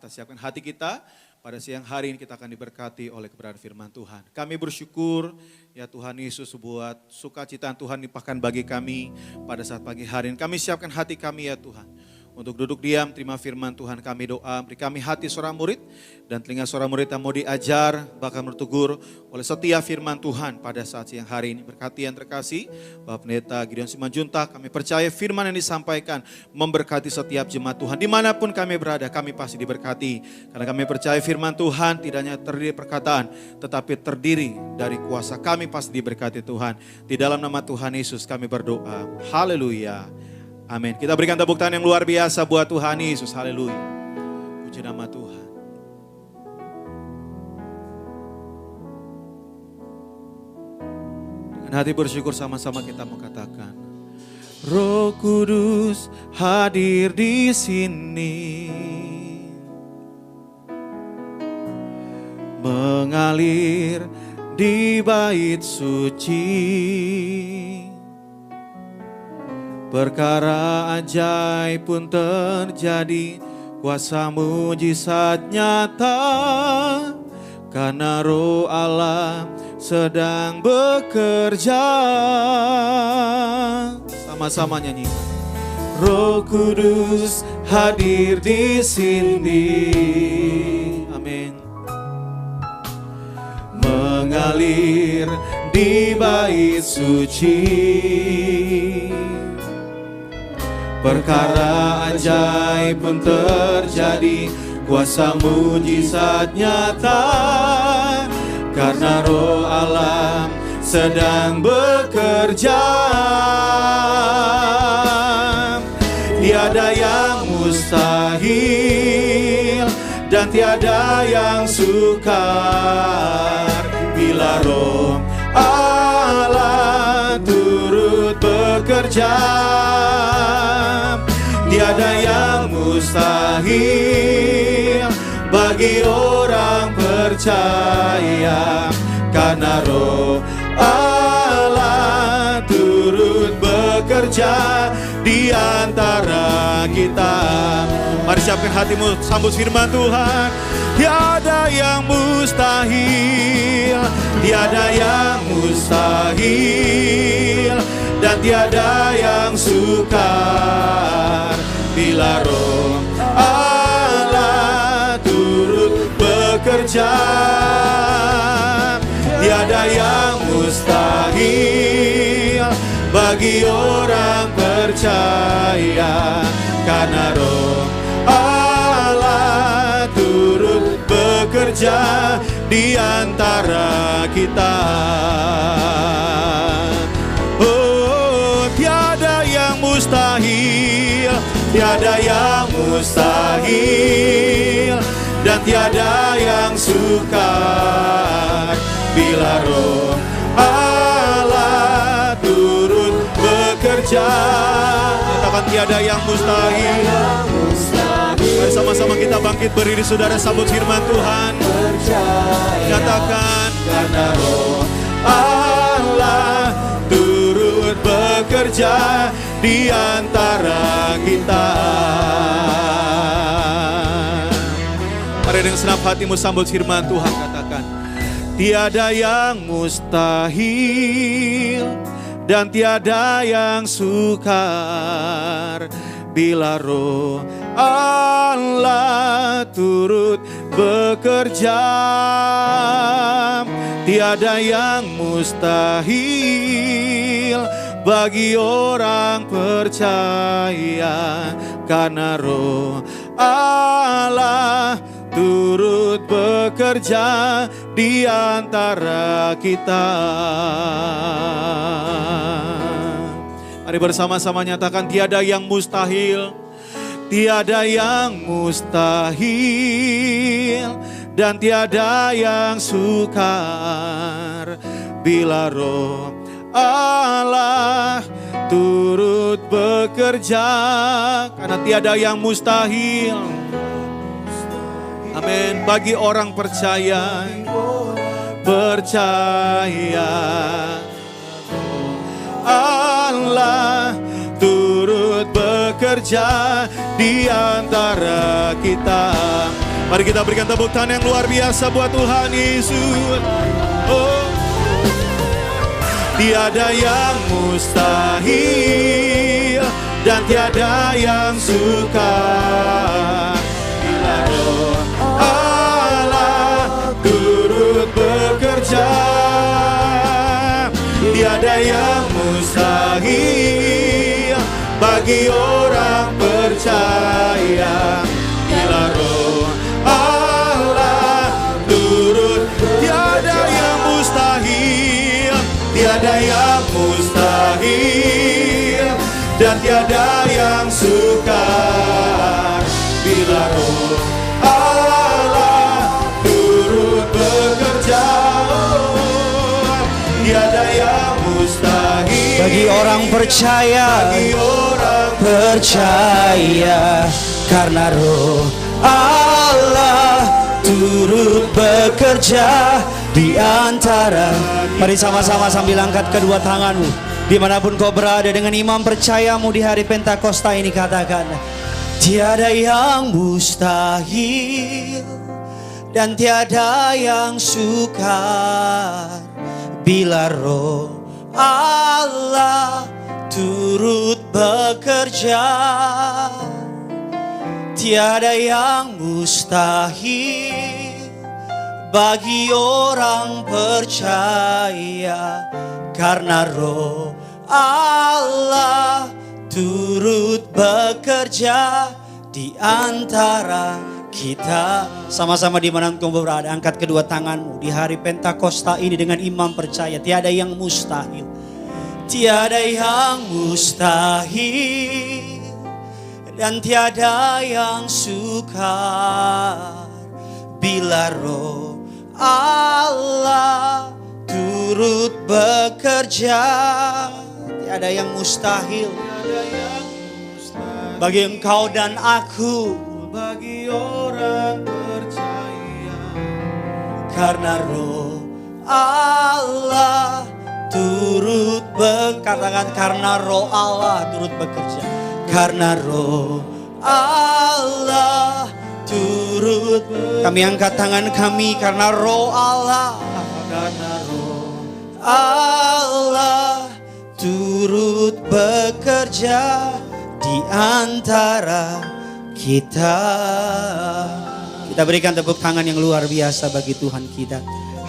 Kita siapkan hati kita, pada siang hari ini kita akan diberkati oleh kebenaran firman Tuhan. Kami bersyukur ya Tuhan Yesus buat sukacita Tuhan limpahkan bagi kami pada saat pagi hari ini. Kami siapkan hati kami ya Tuhan. Untuk duduk diam, terima firman Tuhan, kami doa, beri kami hati seorang murid dan telinga seorang murid yang mau diajar, bahkan bertegur oleh setiap firman Tuhan pada saat siang hari ini. Berkati yang terkasih, Bapak Pendeta Gideon Simanjuntak, kami percaya firman yang disampaikan memberkati setiap jemaat Tuhan. Dimanapun kami berada, kami pasti diberkati. Karena kami percaya firman Tuhan tidak hanya terdiri perkataan, tetapi terdiri dari kuasa. Kami pasti diberkati Tuhan. Di dalam nama Tuhan Yesus kami berdoa. Haleluya. Amin. Kita berikan tepuk tangan yang luar biasa buat Tuhan Yesus. Haleluya. Puji nama Tuhan. Dengan hati bersyukur sama-sama kita mengatakan, Roh Kudus hadir di sini, mengalir di bait suci. Perkara ajaib pun terjadi, kuasa mujizat nyata, karena Roh Allah sedang bekerja. Sama-sama nyanyi. Roh Kudus hadir di sini. Amin. Mengalir di bait suci. Perkara ajaib pun terjadi, kuasa mujizat nyata, karena Roh Allah sedang bekerja. Tiada yang mustahil dan tiada yang sukar, bila Roh Allah turut bekerja. Tiada yang mustahil bagi orang percaya, karena Roh Allah turut bekerja di antara kita. Mari siapkan hatimu, sambut firman Tuhan. Tiada yang mustahil, tiada yang mustahil, dan tiada yang sukar, bila Roh Allah turut bekerja. Tiada yang mustahil bagi orang percaya, karena Roh Allah turut bekerja di antara kita. Mustahil, tiada yang mustahil, dan tiada yang sukar, bila Roh Allah turut bekerja. Katakan tiada yang mustahil. Mari sama-sama kita bangkit berdiri, saudara, sambut firman Tuhan. Katakan, karena Roh Allah turut bekerja di antara kita. Mari dengan senap hatimu sambut firman Tuhan. Katakan, tiada yang mustahil dan tiada yang sukar, bila Roh Allah turut bekerja. Tiada yang mustahil bagi orang percaya, karena Roh Allah turut bekerja di antara kita. Mari bersama-sama nyatakan, tiada yang mustahil, tiada yang mustahil, dan tiada yang sukar, bila Roh Allah turut bekerja, karena tiada yang mustahil. Amin. Bagi orang percaya, Allah turut bekerja di antara kita. Mari kita berikan tepuk tangan yang luar biasa buat Tuhan Yesus. Oh. Tiada yang mustahil dan tiada yang sukar bila Roh Allah turut bekerja. Tiada yang mustahil bagi orang percaya bila Roh Allah turut. Tiada yang mustahil, tiada yang mustahil dan tiada yang sukar bila Roh Allah turut bekerja. Tiada yang mustahil bagi orang percaya, bagi orang percaya, karena Roh Allah turut bekerja di antara. Mari sama-sama sambil angkat kedua tanganmu, dimanapun kau berada, dengan iman percayamu di hari Pentakosta ini katakan, tiada yang mustahil dan tiada yang sukar bila Roh Allah turut bekerja. Tiada yang mustahil bagi orang percaya, karena Roh Allah turut bekerja di antara kita. Sama-sama dimanapun kau berada, angkat kedua tanganmu di hari Pentakosta ini dengan iman percaya. Tiada yang mustahil, tiada yang mustahil dan tiada yang sukar bila Roh Allah turut bekerja. Tiada yang mustahil bagi engkau dan aku, bagi orang percaya, karena Roh Allah turut bekerja. Karena Roh Allah turut bekerja, karena Roh Allah turut. Kami angkat tangan kami, karena Roh Allah, karena Roh Allah turut bekerja di antara kita. Kita berikan tepuk tangan yang luar biasa bagi Tuhan kita.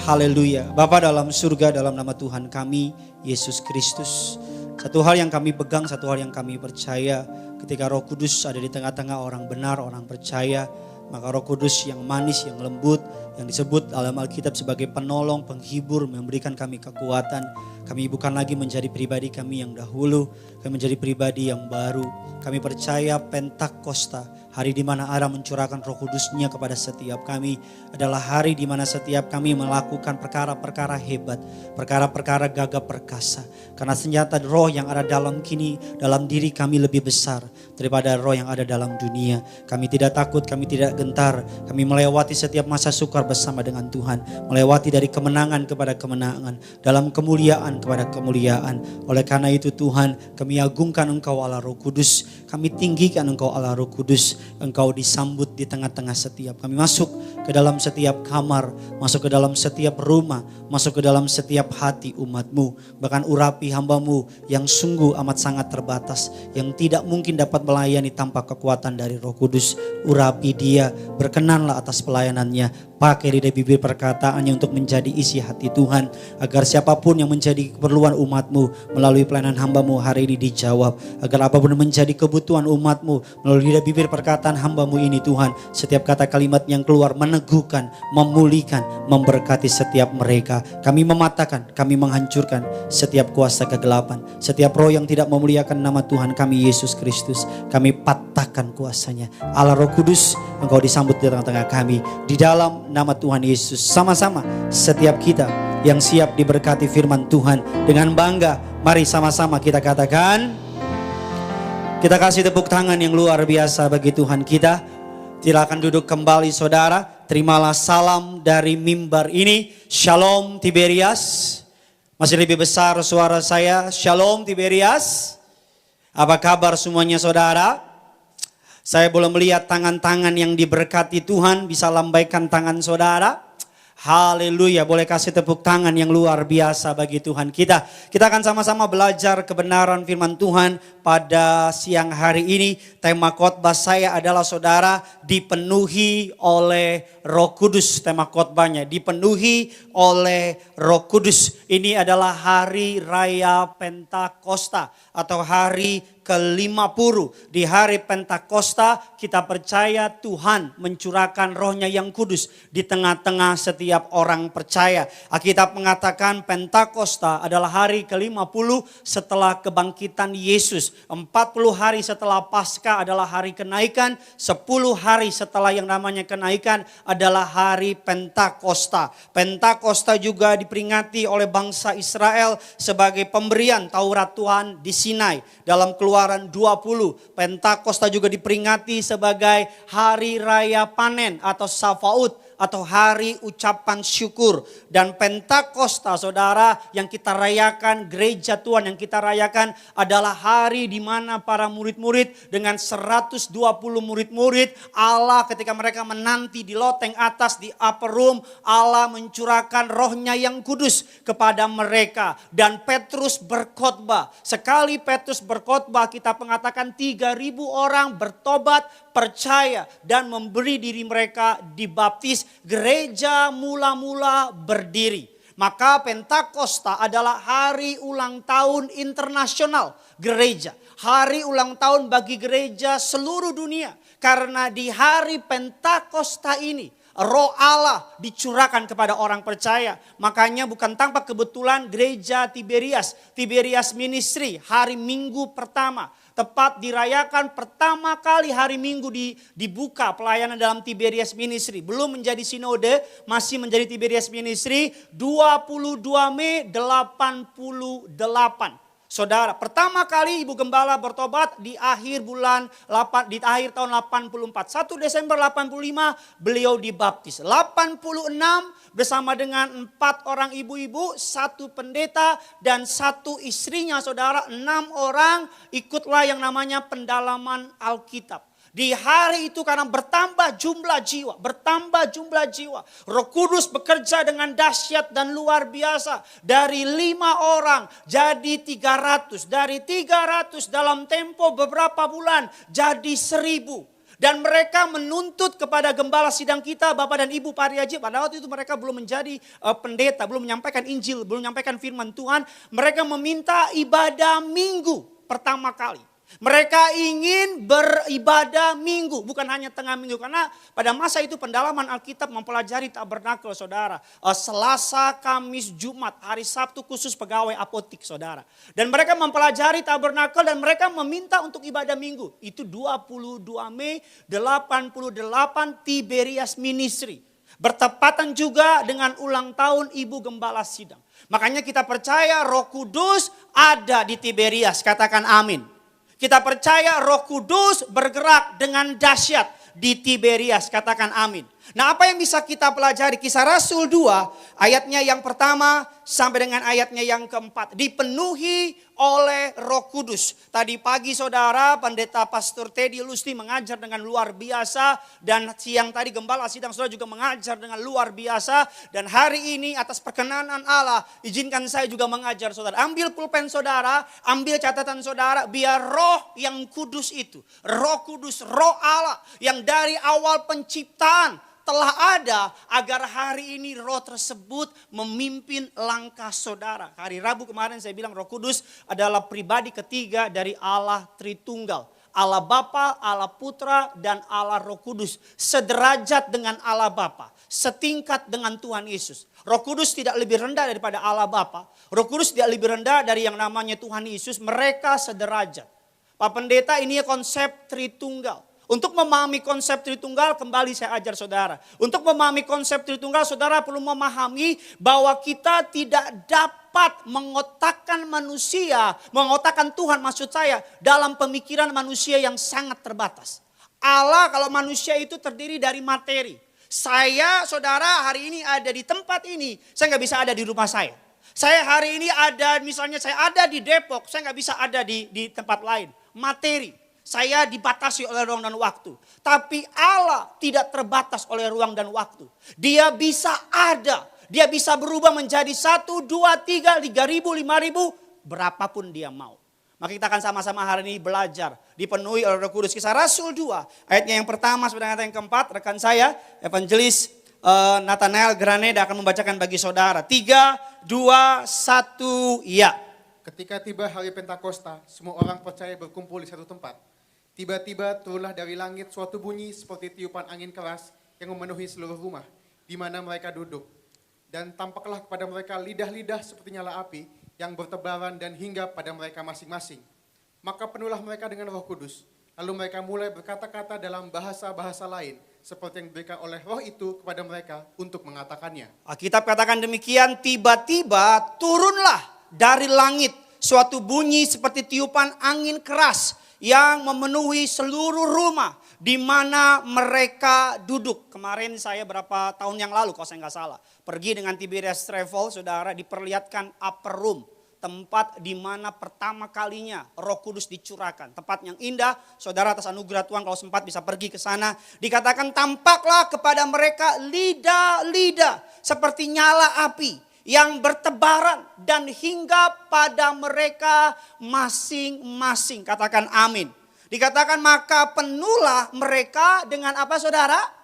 Haleluya. Bapa dalam surga, dalam nama Tuhan kami Yesus Kristus, satu hal yang kami pegang, satu hal yang kami percaya, ketika Roh Kudus ada di tengah-tengah orang benar, orang percaya, maka Roh Kudus yang manis, yang lembut, yang disebut dalam Alkitab sebagai penolong, penghibur, memberikan kami kekuatan. Kami bukan lagi menjadi pribadi kami yang dahulu, kami menjadi pribadi yang baru. Kami percaya Pentakosta, hari di mana Allah mencurahkan Roh Kudus-Nya kepada setiap kami, adalah hari di mana setiap kami melakukan perkara-perkara hebat, perkara-perkara gagah perkasa. Karena senjata roh yang ada dalam diri kami lebih besar daripada roh yang ada dalam dunia. Kami tidak takut, kami tidak gentar. Kami melewati setiap masa sukar bersama dengan Tuhan, melewati dari kemenangan kepada kemenangan, dalam kemuliaan kepada kemuliaan. Oleh karena itu Tuhan, kami agungkan Engkau Allah Roh Kudus, kami tinggikan Engkau Allah Roh Kudus. Engkau disambut di tengah-tengah setiap kami, masuk ke dalam setiap kamar, masuk ke dalam setiap rumah, masuk ke dalam setiap hati umat-Mu. Bahkan urapi hamba-Mu yang sungguh amat sangat terbatas, yang tidak mungkin dapat melayani tanpa kekuatan dari Roh Kudus. Urapi dia, berkenanlah atas pelayanannya. Pakai lidah bibir perkataannya untuk menjadi isi hati Tuhan, agar siapapun yang menjadi keperluan umat-Mu melalui pelayanan hamba-Mu hari ini dijawab. Agar apapun menjadi kebutuhan umat-Mu melalui lidah bibir perkataan hamba-Mu ini Tuhan, setiap kata kalimat yang keluar meneguhkan, memulihkan, memberkati setiap mereka. Kami mematahkan, kami menghancurkan setiap kuasa kegelapan, setiap roh yang tidak memuliakan nama Tuhan kami Yesus Kristus. Kami patahkan kuasanya. Allah Roh Kudus, Engkau disambut di tengah-tengah kami, di dalam nama Tuhan Yesus. Sama-sama setiap kita yang siap diberkati firman Tuhan dengan bangga, mari sama-sama kita katakan, kita kasih tepuk tangan yang luar biasa bagi Tuhan kita. Silakan duduk kembali saudara. Terimalah salam dari mimbar ini. Shalom Tiberias. Masih lebih besar suara saya. Shalom Tiberias. Apa kabar semuanya saudara? Saya boleh melihat tangan-tangan yang diberkati Tuhan, bisa lambaikan tangan saudara. Haleluya, boleh kasih tepuk tangan yang luar biasa bagi Tuhan kita. Kita akan sama-sama belajar kebenaran firman Tuhan pada siang hari ini. Tema khotbah saya adalah saudara, dipenuhi oleh Roh Kudus. Tema khotbahnya, dipenuhi oleh Roh Kudus. Ini adalah hari raya Pentakosta atau hari ke-50. Di hari Pentakosta kita percaya Tuhan mencurahkan rohnya yang kudus di tengah-tengah setiap orang percaya. Alkitab mengatakan Pentakosta adalah hari ke-50 setelah kebangkitan Yesus. 40 hari setelah Paskah adalah hari kenaikan. 10 hari setelah yang namanya kenaikan adalah hari Pentakosta. Pentakosta juga diperingati oleh bangsa Israel sebagai pemberian Taurat Tuhan di Sinai. Dalam Keluaran 20, Pentakosta juga diperingati sebagai hari raya panen atau Safaut atau hari ucapan syukur. Dan Pentakosta saudara yang kita rayakan, gereja Tuhan yang kita rayakan adalah hari di mana para murid-murid dengan 120 murid-murid Allah ketika mereka menanti di loteng atas di upper room, Allah mencurahkan rohnya yang kudus kepada mereka. Dan Petrus berkhotbah. Sekali Petrus berkhotbah kita mengatakan 3.000 orang bertobat, percaya dan memberi diri mereka dibaptis. Gereja mula-mula berdiri. Maka Pentakosta adalah hari ulang tahun internasional gereja. Hari ulang tahun bagi gereja seluruh dunia. Karena di hari Pentakosta ini Roh Allah dicurahkan kepada orang percaya. Makanya bukan tanpa kebetulan gereja Tiberias Ministry hari Minggu pertama. Tepat dirayakan pertama kali hari Minggu dibuka pelayanan dalam Tiberias Ministry. Belum menjadi sinode, masih menjadi Tiberias Ministry 22 Mei 88. Saudara, pertama kali Ibu Gembala bertobat di akhir tahun 84. 1 Desember 85 beliau dibaptis. 86 bersama dengan 4 orang ibu-ibu, 1 pendeta dan 1 istrinya saudara. 6 orang ikutlah yang namanya pendalaman Alkitab. Di hari itu karena bertambah jumlah jiwa. Roh Kudus bekerja dengan dahsyat dan luar biasa. Dari 5 orang jadi 300. Dari 300 dalam tempo beberapa bulan jadi 1.000. Dan mereka menuntut kepada gembala sidang kita, Bapak dan Ibu Pariaji. Pada waktu itu mereka belum menjadi pendeta, belum menyampaikan Injil, belum menyampaikan firman Tuhan. Mereka meminta ibadah minggu pertama kali. Mereka ingin beribadah minggu, bukan hanya tengah minggu. Karena pada masa itu pendalaman Alkitab mempelajari tabernakel saudara. Selasa, Kamis, Jumat, hari Sabtu khusus pegawai apotik saudara. Dan mereka mempelajari tabernakel dan mereka meminta untuk ibadah minggu. Itu 22 Mei 88 Tiberias Ministry. Bertepatan juga dengan ulang tahun Ibu Gembala Sidang. Makanya kita percaya Roh Kudus ada di Tiberias, katakan amin. Kita percaya Roh Kudus bergerak dengan dahsyat di Tiberias, katakan amin. Nah, apa yang bisa kita pelajari? Kisah Rasul 2 ayatnya yang pertama sampai dengan ayatnya yang keempat. Dipenuhi oleh Roh Kudus. Tadi pagi saudara pendeta Pastor Teddy Lusti mengajar dengan luar biasa. Dan siang tadi gembala sidang saudara juga mengajar dengan luar biasa. Dan hari ini atas perkenanan Allah izinkan saya juga mengajar saudara. Ambil pulpen saudara, ambil catatan saudara. Biar roh yang kudus itu, Roh Kudus, Roh Allah yang dari awal penciptaan telah ada agar hari ini roh tersebut memimpin langkah saudara. Hari Rabu kemarin saya bilang Roh Kudus adalah pribadi ketiga dari Allah Tritunggal. Allah Bapa, Allah Putra, dan Allah Roh Kudus. Sederajat dengan Allah Bapa, setingkat dengan Tuhan Yesus. Roh Kudus tidak lebih rendah daripada Allah Bapa. Roh Kudus tidak lebih rendah dari yang namanya Tuhan Yesus. Mereka sederajat. Pak Pendeta, ini konsep Tritunggal. Untuk memahami konsep Tritunggal, kembali saya ajar saudara. Untuk memahami konsep Tritunggal, saudara perlu memahami bahwa kita tidak dapat mengotakkan manusia, mengotakkan Tuhan maksud saya, dalam pemikiran manusia yang sangat terbatas. Allah kalau manusia itu terdiri dari materi. Saya, saudara, hari ini ada di tempat ini, saya nggak bisa ada di rumah saya. Saya hari ini ada, misalnya saya ada di Depok, saya nggak bisa ada di tempat lain. Materi. Saya dibatasi oleh ruang dan waktu. Tapi Allah tidak terbatas oleh ruang dan waktu. Dia bisa ada. Dia bisa berubah menjadi 1, 2, 3, 3.000, 5.000. Berapapun dia mau. Maka kita akan sama-sama hari ini belajar. Dipenuhi oleh Roh Kudus. Kisah Rasul 2. Ayatnya yang pertama sampai ayat yang keempat. Rekan saya, Evangelis Nathanael Graneda akan membacakan bagi saudara. 3, 2, 1, ya. Ketika tiba hari Pentakosta, semua orang percaya berkumpul di satu tempat. Tiba-tiba turunlah dari langit suatu bunyi seperti tiupan angin keras yang memenuhi seluruh rumah di mana mereka duduk. Dan tampaklah kepada mereka lidah-lidah seperti nyala api yang bertebaran dan hingga pada mereka masing-masing. Maka penuhlah mereka dengan Roh Kudus. Lalu mereka mulai berkata-kata dalam bahasa-bahasa lain seperti yang diberikan oleh Roh itu kepada mereka untuk mengatakannya. Alkitab katakan demikian, tiba-tiba turunlah dari langit suatu bunyi seperti tiupan angin keras yang memenuhi seluruh rumah di mana mereka duduk. Kemarin saya berapa tahun yang lalu kalau saya nggak salah, pergi dengan Tiberias Travel, saudara, diperlihatkan upper room. Tempat di mana pertama kalinya Roh Kudus dicurahkan. Tempat yang indah, saudara, atas anugerah Tuhan kalau sempat bisa pergi ke sana. Dikatakan tampaklah kepada mereka lidah-lidah seperti nyala api yang bertebaran dan hingga pada mereka masing-masing. Katakan amin. Dikatakan maka penuhlah mereka dengan apa, saudara?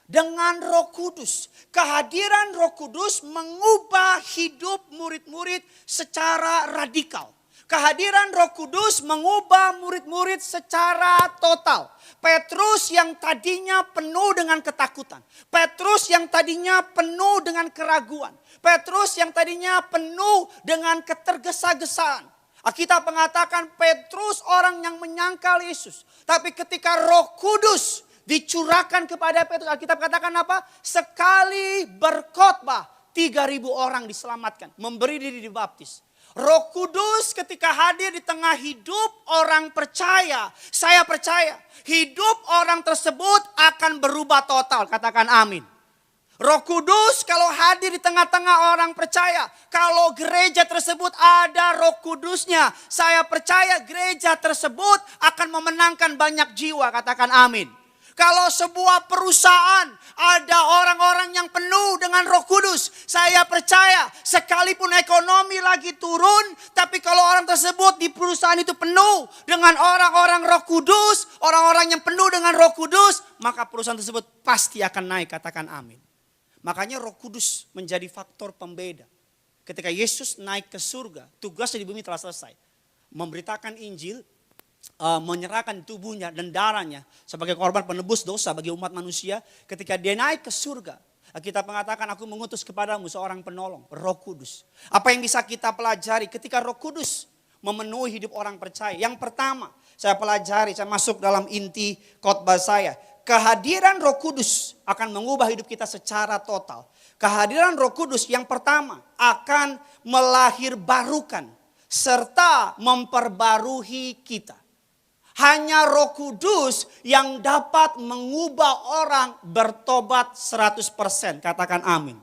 Dengan Roh Kudus. Kehadiran Roh Kudus mengubah hidup murid-murid secara radikal. Kehadiran Roh Kudus mengubah murid-murid secara total. Petrus yang tadinya penuh dengan ketakutan. Petrus yang tadinya penuh dengan keraguan. Petrus yang tadinya penuh dengan ketergesa-gesaan. Alkitab mengatakan Petrus orang yang menyangkal Yesus. Tapi ketika Roh Kudus dicurahkan kepada Petrus, Alkitab katakan apa? Sekali berkhotbah 3.000 orang diselamatkan, memberi diri dibaptis. Roh Kudus ketika hadir di tengah hidup orang percaya, saya percaya hidup orang tersebut akan berubah total. Katakan amin. Roh Kudus kalau hadir di tengah-tengah orang percaya, kalau gereja tersebut ada Roh Kudusnya, saya percaya gereja tersebut akan memenangkan banyak jiwa. Katakan amin. Kalau sebuah perusahaan ada orang-orang yang penuh dengan Roh Kudus, saya percaya sekalipun ekonomi lagi turun, tapi kalau orang tersebut di perusahaan itu penuh dengan orang-orang Roh Kudus, orang-orang yang penuh dengan Roh Kudus, maka perusahaan tersebut pasti akan naik. Katakan amin. Makanya Roh Kudus menjadi faktor pembeda. Ketika Yesus naik ke surga, tugasnya di bumi telah selesai. Memberitakan Injil, menyerahkan tubuhnya dan darahnya sebagai korban penebus dosa bagi umat manusia. Ketika dia naik ke surga, kita mengatakan aku mengutus kepadamu seorang penolong, Roh Kudus. Apa yang bisa kita pelajari ketika Roh Kudus memenuhi hidup orang percaya? Yang pertama saya pelajari, saya masuk dalam inti khotbah saya. Kehadiran Roh Kudus akan mengubah hidup kita secara total. Kehadiran Roh Kudus yang pertama akan melahirbarukan serta memperbarui kita. Hanya Roh Kudus yang dapat mengubah orang bertobat 100%. Katakan amin.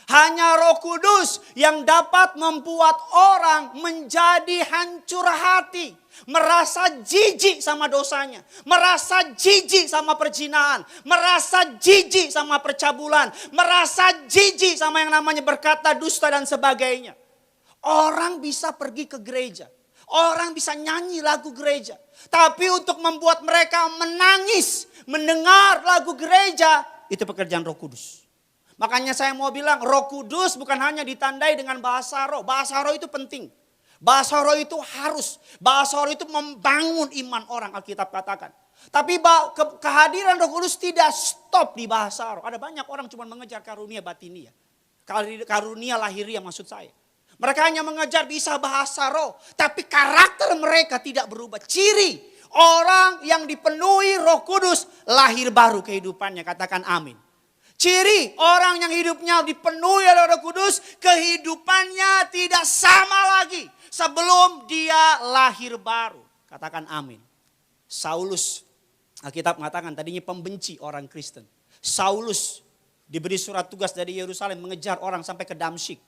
Hanya Roh Kudus yang dapat membuat orang menjadi hancur hati. Merasa jijik sama dosanya. Merasa jijik sama perzinahan. Merasa jijik sama percabulan. Merasa jijik sama yang namanya berkata dusta dan sebagainya. Orang bisa pergi ke gereja. Orang bisa nyanyi lagu gereja. Tapi untuk membuat mereka menangis mendengar lagu gereja, itu pekerjaan Roh Kudus. Makanya saya mau bilang Roh Kudus bukan hanya ditandai dengan bahasa roh. Bahasa roh itu penting. Bahasa roh itu harus. Bahasa roh itu membangun iman orang, Alkitab katakan. Tapi kehadiran Roh Kudus tidak stop di bahasa roh. Ada banyak orang cuma mengejar karunia batinia. Karunia lahiriah maksud saya. Mereka hanya mengejar bisa bahasa roh. Tapi karakter mereka tidak berubah. Ciri orang yang dipenuhi Roh Kudus lahir baru kehidupannya. Katakan amin. Ciri orang yang hidupnya dipenuhi oleh Roh Kudus, kehidupannya tidak sama lagi sebelum dia lahir baru. Katakan amin. Saulus, Alkitab mengatakan tadinya pembenci orang Kristen. Saulus diberi surat tugas dari Yerusalem mengejar orang sampai ke Damsyik.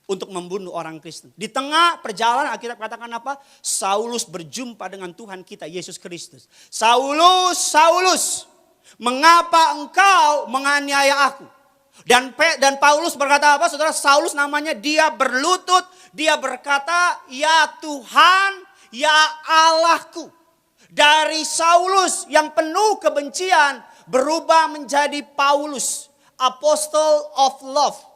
untuk membunuh orang Kristen. Di tengah perjalanan Alkitab katakan apa? Saulus berjumpa dengan Tuhan kita Yesus Kristus. Saulus, Saulus, mengapa engkau menganiaya aku? Dan Paulus berkata apa? Saudara, Saulus namanya, dia berlutut, dia berkata, ya Tuhan, ya Allahku. Dari Saulus yang penuh kebencian berubah menjadi Paulus, Apostle of Love.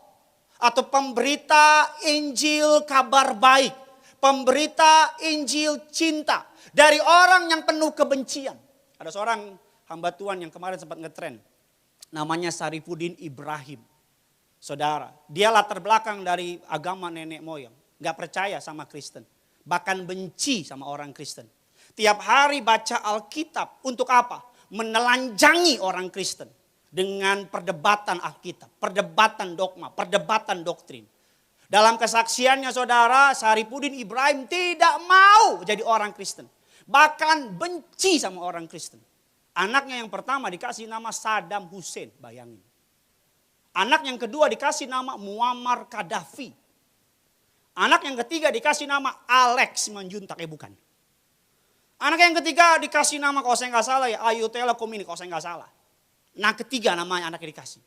Atau pemberita Injil kabar baik. Pemberita Injil cinta. Dari orang yang penuh kebencian. Ada seorang hamba Tuhan yang kemarin sempat ngetren. Namanya Sarifuddin Ibrahim. Saudara, dia latar belakang dari agama nenek moyang. Gak percaya sama Kristen. Bahkan benci sama orang Kristen. Tiap hari baca Alkitab untuk apa? Menelanjangi orang Kristen. Dengan perdebatan Alkitab, perdebatan dogma, perdebatan doktrin. Dalam kesaksiannya saudara, Sarifuddin Ibrahim tidak mau jadi orang Kristen. Bahkan benci sama orang Kristen. Anaknya yang pertama dikasih nama Saddam Hussein, bayangin. Anak yang kedua dikasih nama Muammar Gaddafi. Anak yang ketiga dikasih nama Alex Manjuntak, bukan. Anak yang ketiga dikasih nama, kalau saya nggak salah ya, Ayutthaya Khomeini, kalau saya nggak salah. Nah ketiga namanya anaknya dikasih.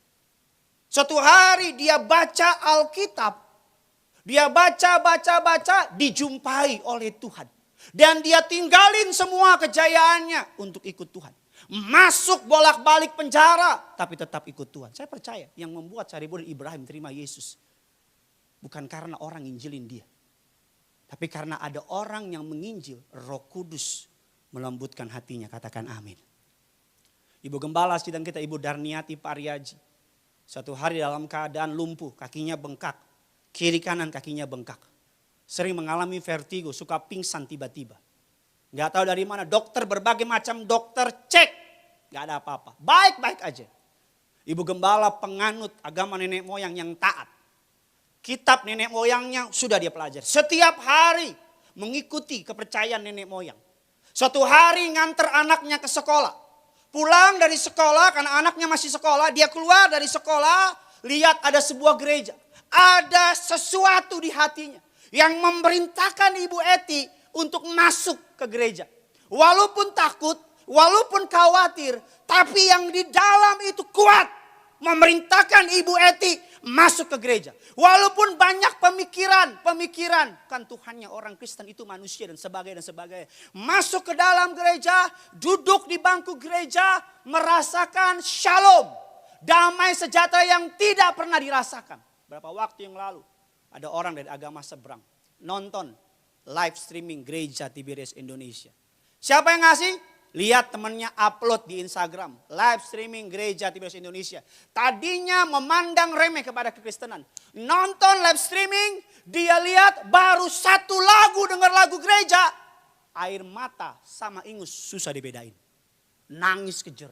Suatu hari dia baca Alkitab. Dia baca, dijumpai oleh Tuhan. Dan dia tinggalin semua kejayaannya untuk ikut Tuhan. Masuk bolak-balik penjara, tapi tetap ikut Tuhan. Saya percaya yang membuat Sarifuddin Ibrahim terima Yesus. Bukan karena orang nginjilin dia. Tapi karena ada orang yang menginjil, Roh Kudus melembutkan hatinya, katakan amin. Ibu gembala sidang kita, Ibu Darniati Pariaji. Suatu hari dalam keadaan lumpuh, kakinya bengkak. Kiri kanan kakinya bengkak. Sering mengalami vertigo, suka pingsan tiba-tiba. Gak tahu dari mana, dokter berbagai macam dokter cek. Gak ada apa-apa, baik-baik aja. Ibu gembala penganut agama nenek moyang yang taat. Kitab nenek moyangnya sudah dia pelajari. Setiap hari mengikuti kepercayaan nenek moyang. Suatu hari nganter anaknya ke sekolah. Pulang dari sekolah, karena anaknya masih sekolah, dia keluar dari sekolah, lihat ada sebuah gereja. Ada sesuatu di hatinya yang memerintahkan Ibu Eti untuk masuk ke gereja. Walaupun takut, walaupun khawatir, tapi yang di dalam itu kuat. Memerintahkan Ibu Eti masuk ke gereja. Walaupun banyak pemikiran, kan Tuhannya orang Kristen itu manusia dan sebagainya. Masuk ke dalam gereja, duduk di bangku gereja, merasakan shalom. Damai sejahtera yang tidak pernah dirasakan. Berapa waktu yang lalu ada orang dari agama seberang nonton live streaming gereja Tiberias Indonesia. Siapa yang ngasih? Lihat temannya upload di Instagram. Live streaming gereja Tiberias Indonesia. Tadinya memandang remeh kepada kekristenan. Nonton live streaming, dia lihat baru satu lagu, dengar lagu gereja. Air mata sama ingus susah dibedain. Nangis kejer.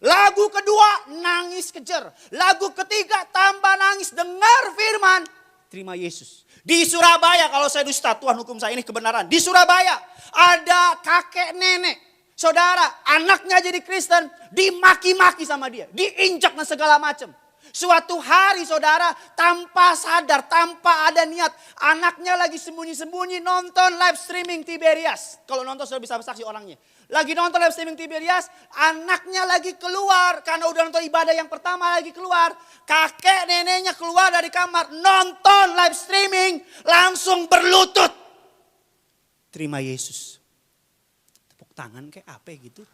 Lagu kedua nangis kejer. Lagu ketiga tambah nangis, dengar firman. Terima Yesus. Di Surabaya, kalau saya dusta, Tuhan hukum saya, ini kebenaran. Di Surabaya ada kakek nenek. Saudara, anaknya jadi Kristen, dimaki-maki sama dia, diinjak dan segala macam. Suatu hari saudara, tanpa sadar, tanpa ada niat, anaknya lagi sembunyi-sembunyi nonton live streaming Tiberias. Kalau nonton sudah bisa bersaksi orangnya. Lagi nonton live streaming Tiberias, anaknya lagi keluar, karena udah nonton ibadah yang pertama lagi keluar. Kakek neneknya keluar dari kamar, nonton live streaming, langsung berlutut. Terima Yesus. Tangan kayak apa gitu.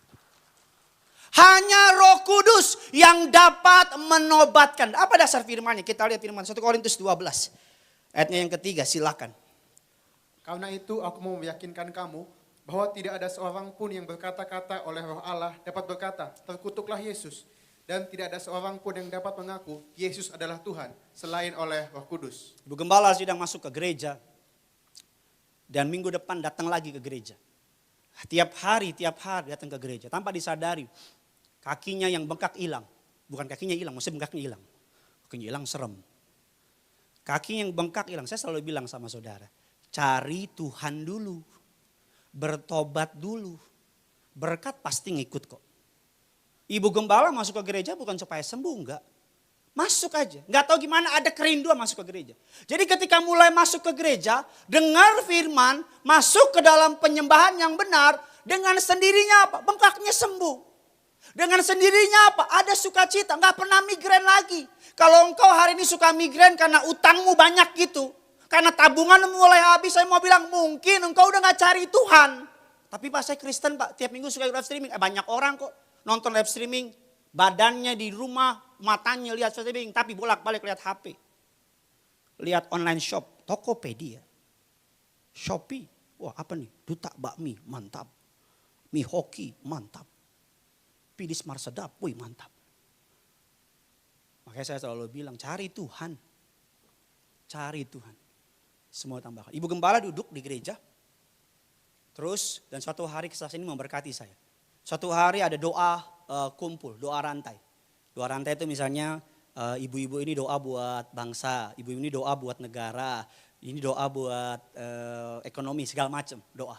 Hanya Roh Kudus yang dapat menobatkan. Apa dasar firmannya? Kita lihat firman 1 Korintus 12. Ayatnya yang ketiga, silakan. Karena itu aku mau meyakinkan kamu bahwa tidak ada seorang pun yang berkata-kata oleh Roh Allah dapat berkata, terkutuklah Yesus. Dan tidak ada seorang pun yang dapat mengaku Yesus adalah Tuhan selain oleh Roh Kudus. Ibu Gembala sedang masuk ke gereja. Dan minggu depan datang lagi ke gereja. Tiap hari datang ke gereja. Tanpa disadari, kakinya yang bengkak hilang. Bukan kakinya hilang, maksudnya bengkaknya hilang. Kakinya hilang serem. Kaki yang bengkak hilang, saya selalu bilang sama saudara. Cari Tuhan dulu. Bertobat dulu. Berkat pasti ngikut kok. Ibu gembala masuk ke gereja bukan supaya sembuh, enggak. Masuk aja. Nggak tahu gimana ada kerinduan masuk ke gereja. Jadi ketika mulai masuk ke gereja, dengar firman, masuk ke dalam penyembahan yang benar, dengan sendirinya apa? Bengkaknya sembuh. Dengan sendirinya apa? Ada sukacita, nggak pernah migrain lagi. Kalau engkau hari ini suka migrain karena utangmu banyak gitu, karena tabungan mulai habis, saya mau bilang mungkin engkau udah nggak cari Tuhan. Tapi Pak, saya Kristen Pak, tiap minggu suka live streaming. Banyak orang kok nonton live streaming, badannya di rumah, matanya lihat streaming, tapi bolak-balik lihat HP. Lihat online shop, Tokopedia, Shopee. Wah apa nih? Duta bakmi, mantap. Mie hoki, mantap. Pilis marsedap, wih mantap. Makanya saya selalu bilang, cari Tuhan. Cari Tuhan. Semua tambahkan. Ibu Gembala duduk di gereja. Terus, dan suatu hari kesaksian ini memberkati saya. Suatu hari ada doa kumpul, doa rantai. Doa rantai itu misalnya ibu-ibu ini doa buat bangsa, ibu ini doa buat negara, ini doa buat ekonomi, segala macam doa.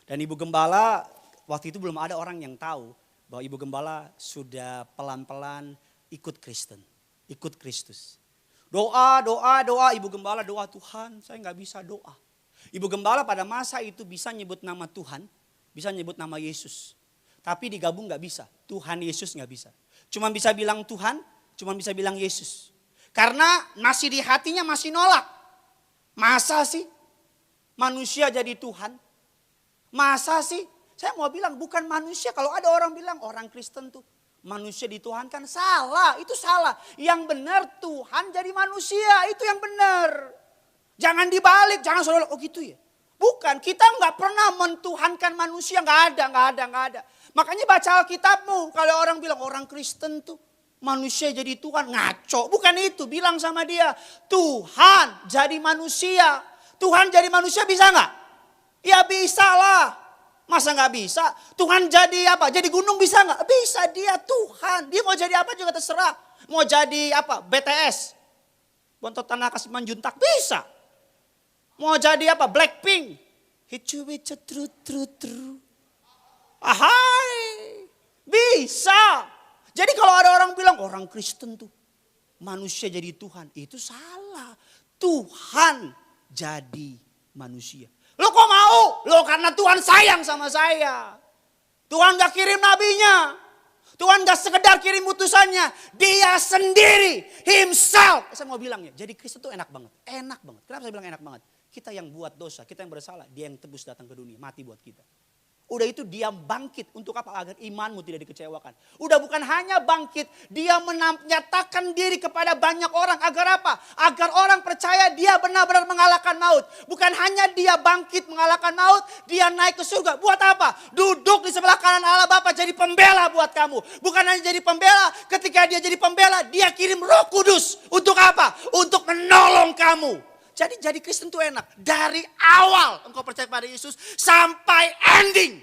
Dan Ibu Gembala waktu itu belum ada orang yang tahu bahwa Ibu Gembala sudah pelan-pelan ikut Kristen, ikut Kristus. Doa, Ibu Gembala doa, Tuhan saya nggak bisa doa. Ibu Gembala pada masa itu bisa nyebut nama Tuhan, bisa nyebut nama Yesus. Tapi digabung nggak bisa, Tuhan Yesus nggak bisa. Cuma bisa bilang Tuhan, cuma bisa bilang Yesus. Karena masih di hatinya masih nolak. Masa sih manusia jadi Tuhan? Masa sih? Saya mau bilang bukan manusia. Kalau ada orang bilang orang Kristen tuh manusia dituhankan, salah. Itu salah. Yang benar Tuhan jadi manusia. Itu yang benar. Jangan dibalik. Jangan saudara, oh gitu ya. Bukan, kita nggak pernah mentuhankan manusia. Nggak ada. Makanya baca Alkitabmu. Kalau orang bilang orang Kristen tuh manusia jadi Tuhan. Ngaco. Bukan itu. Bilang sama dia. Tuhan jadi manusia. Tuhan jadi manusia bisa nggak? Ya bisa lah. Masa nggak bisa? Tuhan jadi apa? Jadi gunung bisa nggak? Bisa, dia Tuhan. Dia mau jadi apa juga terserah. Mau jadi apa? BTS. Bontot Tanah Kasih Manjuntak bisa. Mau jadi apa? Blackpink. Hicu tru. Ahai. Bisa. Jadi kalau ada orang bilang orang Kristen tuh manusia jadi Tuhan. Itu salah. Tuhan jadi manusia. Lo kok mau? Lo karena Tuhan sayang sama saya. Tuhan gak kirim nabinya. Tuhan gak sekedar kirim utusannya. Dia sendiri. Himself. Saya mau bilang ya. Jadi Kristen tuh enak banget. Enak banget. Kenapa saya bilang enak banget? Kita yang buat dosa. Kita yang bersalah. Dia yang tebus datang ke dunia. Mati buat kita. Udah itu dia bangkit untuk apa? Agar imanmu tidak dikecewakan. Udah bukan hanya bangkit. Dia menyatakan diri kepada banyak orang. Agar apa? Agar orang percaya dia benar-benar mengalahkan maut. Bukan hanya dia bangkit mengalahkan maut. Dia naik ke surga. Buat apa? Duduk di sebelah kanan Allah Bapa jadi pembela buat kamu. Bukan hanya jadi pembela. Ketika dia jadi pembela. Dia kirim Roh Kudus. Untuk apa? Untuk menolong kamu. Jadi Kristen itu enak. Dari awal engkau percaya pada Yesus sampai ending.